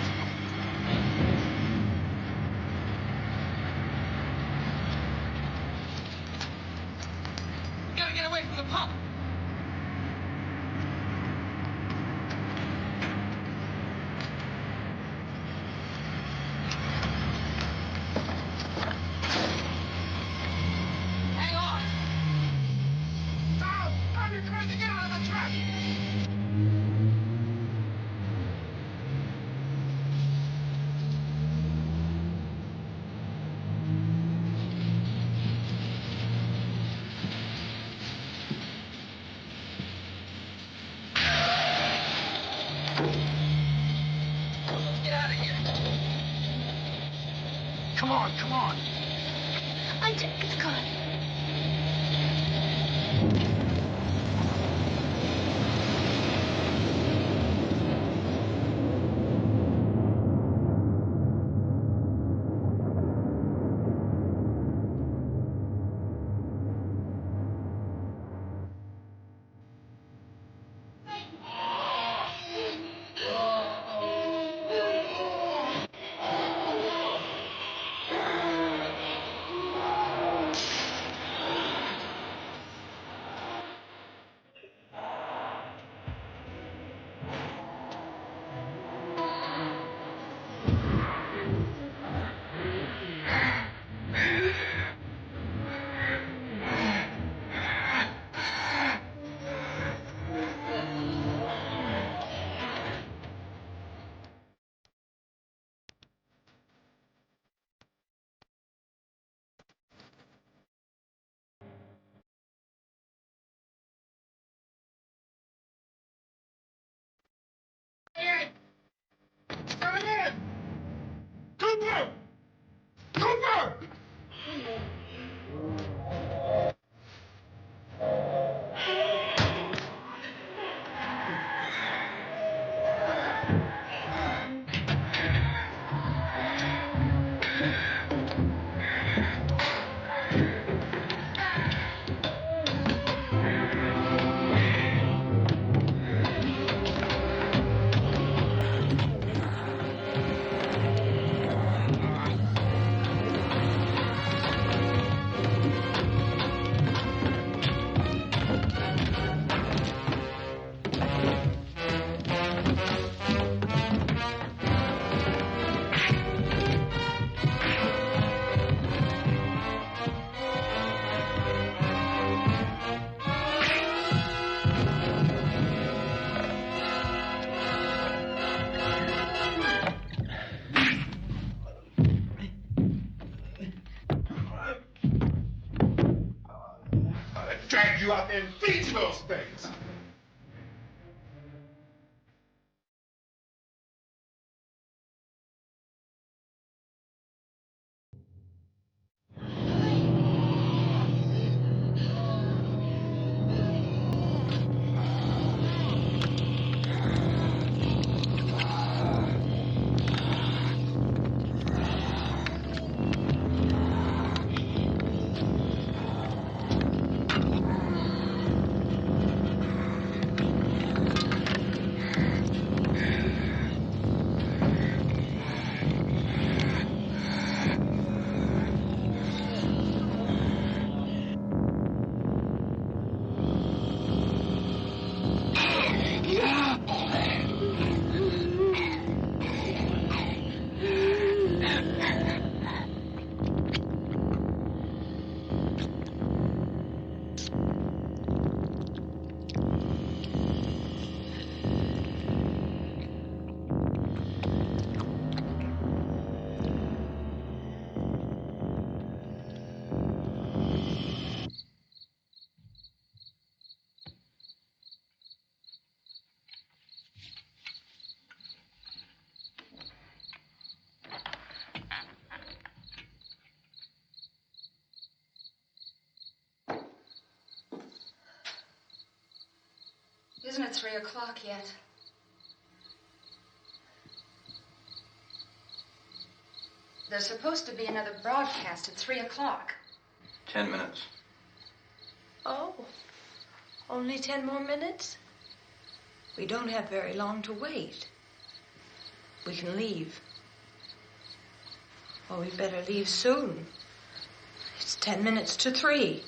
We gotta get away from the pump. Come on. I take the car. Coming in! Cooper! Cooper! Drag you out there and feed you those things. Isn't it 3 o'clock yet? There's supposed to be another broadcast at 3 o'clock. 10 minutes. Oh, only 10 more minutes? We don't have very long to wait. We can leave. Well, we better leave soon. It's 10 minutes to 3.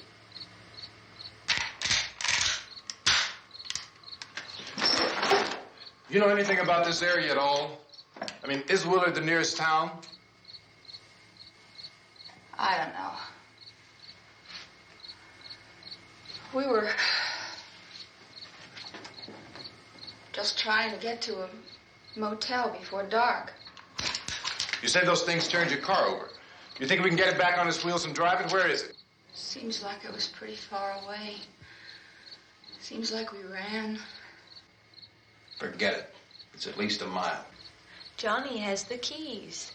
You know anything about this area at all? I mean, is Willard the nearest town? I don't know. We were just trying to get to a motel before dark. You said those things turned your car over. You think we can get it back on its wheels and drive it? Where is it? Seems like it was pretty far away. Seems like we ran. Forget it. It's at least a mile. Johnny has the keys.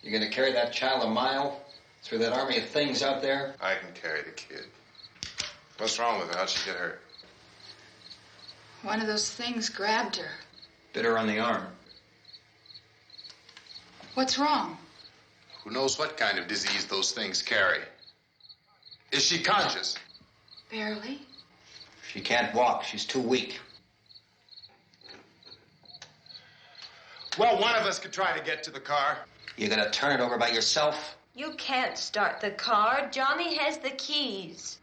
You're gonna carry that child a mile through that army of things out there? I can carry the kid. What's wrong with her? How'd she get hurt? One of those things grabbed her. Bit her on the arm. What's wrong? Who knows what kind of disease those things carry? Is she conscious? Barely. She can't walk. She's too weak. Well, one of us could try to get to the car. You gonna turn it over by yourself? You can't start the car. Johnny has the keys.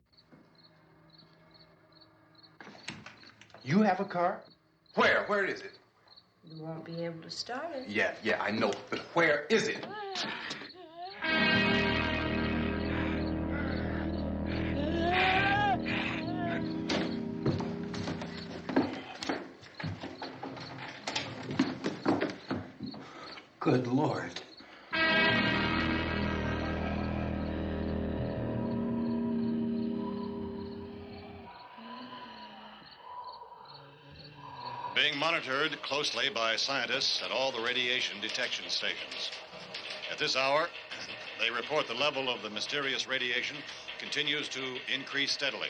You have a car? Where? Where is it? You won't be able to start it. Yeah, I know. But where is it? Good Lord. Being monitored closely by scientists at all the radiation detection stations. At this hour, they report the level of the mysterious radiation continues to increase steadily.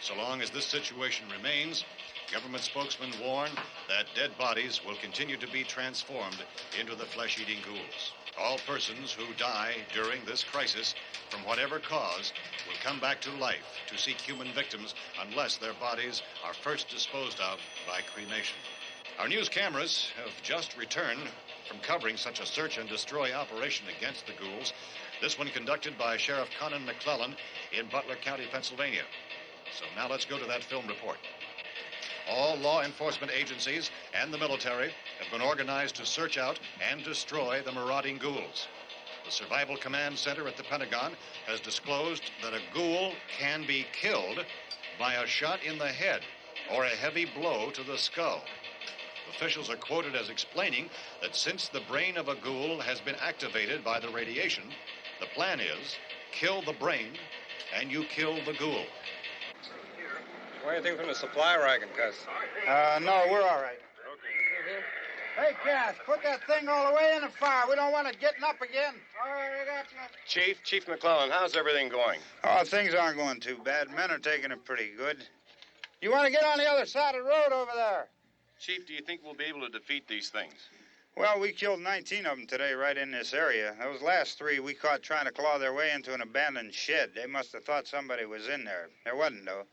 So long as this situation remains, government spokesmen warn that dead bodies will continue to be transformed into the flesh-eating ghouls. All persons who die during this crisis, from whatever cause, will come back to life to seek human victims unless their bodies are first disposed of by cremation. Our news cameras have just returned from covering such a search and destroy operation against the ghouls, this one conducted by Sheriff Conan McClellan in Butler County, Pennsylvania. So now let's go to that film report. All law enforcement agencies and the military have been organized to search out and destroy the marauding ghouls. The Survival Command Center at the Pentagon has disclosed that a ghoul can be killed by a shot in the head or a heavy blow to the skull. Officials are quoted as explaining that since the brain of a ghoul has been activated by the radiation, the plan is kill the brain and you kill the ghoul. Want anything from the supply wagon, Cuz? No, we're all right. Hey, Cass, put that thing all the way in the fire. We don't want it getting up again. All right, I got you. Chief McClellan, how's everything going? Oh, things aren't going too bad. Men are taking it pretty good. You want to get on the other side of the road over there? Chief, do you think we'll be able to defeat these things? Well, we killed 19 of them today right in this area. Those last 3 we caught trying to claw their way into an abandoned shed. They must have thought somebody was in there. There wasn't, though.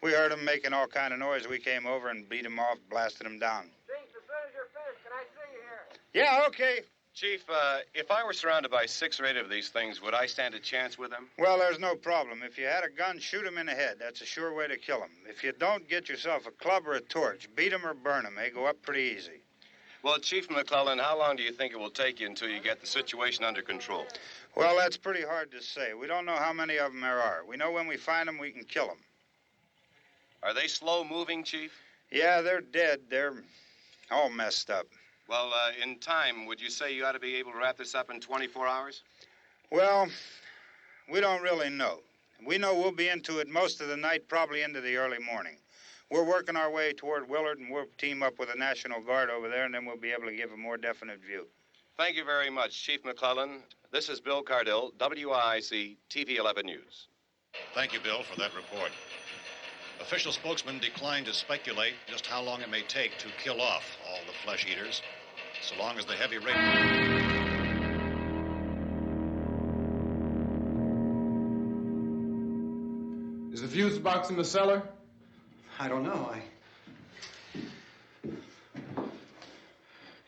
We heard them making all kind of noise. We came over and beat them off, blasted them down. Chief, as soon as you're finished, can I see you here? Yeah, okay. Chief, if I were surrounded by 6 or 8 of these things, would I stand a chance with them? Well, there's no problem. If you had a gun, shoot them in the head. That's a sure way to kill them. If you don't, get yourself a club or a torch. Beat them or burn them. They go up pretty easy. Well, Chief McClellan, how long do you think it will take you until you get the situation under control? Well, that's pretty hard to say. We don't know how many of them there are. We know when we find them, we can kill them. Are they slow-moving, Chief? Yeah, they're dead. They're all messed up. Well, in time, would you say you ought to be able to wrap this up in 24 hours? Well, we don't really know. We know we'll be into it most of the night, probably into the early morning. We're working our way toward Willard, and we'll team up with the National Guard over there, and then we'll be able to give a more definite view. Thank you very much, Chief McClellan. This is Bill Cardille, WIC TV 11 News. Thank you, Bill, for that report. Official spokesman declined to speculate just how long it may take to kill off all the flesh eaters, so long as the heavy rain... Is the fuse box in the cellar? I don't know.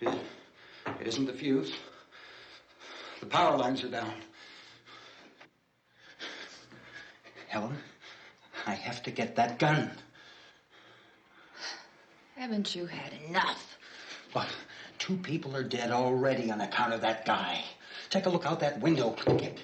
It isn't the fuse. The power lines are down. Helen, I have to get that gun. Haven't you had enough? But 2 people are dead already on account of that guy. Take a look out that window, Kit.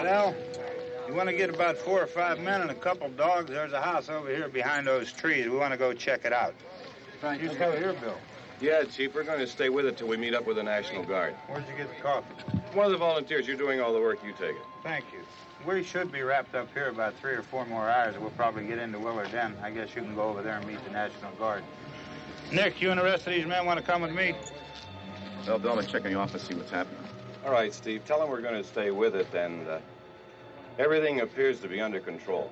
Well, you want to get about 4 or 5 men and a couple dogs? There's a house over here behind those trees. We want to go check it out. You cover here, Bill. Yeah, Chief, we're going to stay with it till we meet up with the National Guard. Where'd you get the coffee? One of the volunteers. You're doing all the work. You take it. Thank you. We should be wrapped up here about 3 or 4 more hours. We'll probably get into Willard Den. I guess you can go over there and meet the National Guard. Nick, you and the rest of these men want to come with me? Well, Bill, I'm checking the office, see what's happening. All right, Steve. Tell them we're going to stay with it, and everything appears to be under control.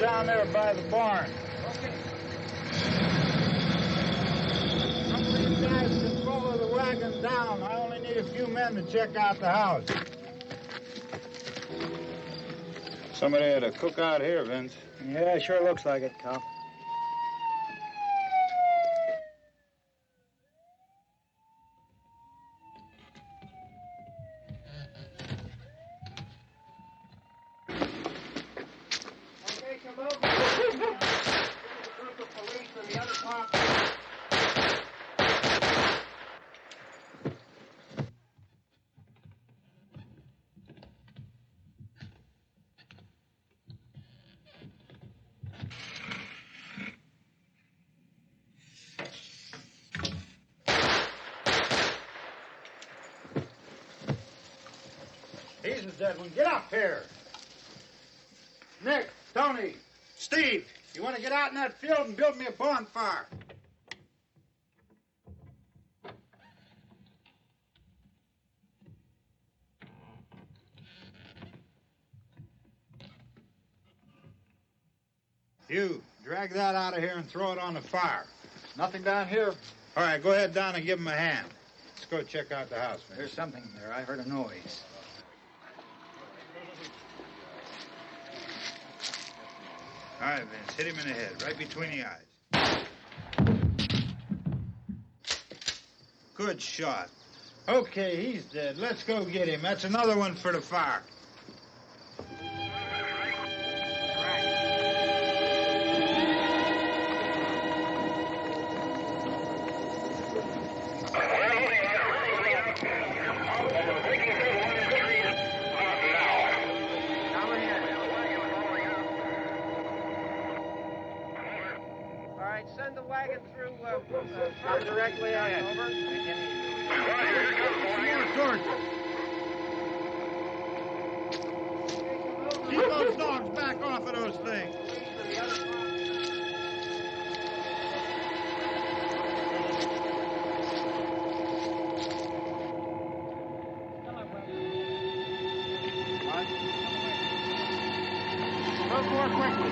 Down there by the barn. Okay. Some of these guys can follow the wagon down. I only need a few men to check out the house. Somebody had a cookout here, Vince. Yeah, sure looks like it, Carl. Jesus, Edwin, get up here. Nick, Tony, Steve, you want to get out in that field and build me a bonfire? You, drag that out of here and throw it on the fire. Nothing down here. All right, go ahead down and give him a hand. Let's go check out the house, man. There's something there. I heard a noise. All right, Vince, hit him in the head, right between the eyes. Good shot. Okay, he's dead. Let's go get him. That's another one for the fire. Send the wagon through directly out. Over. Keep those dogs back off of those things. Move more quickly.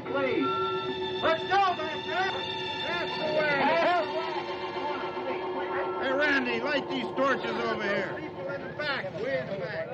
Please. Let's go, back there. That's the way. Hey, Randy, light these torches over here. People in the back. Way in the back.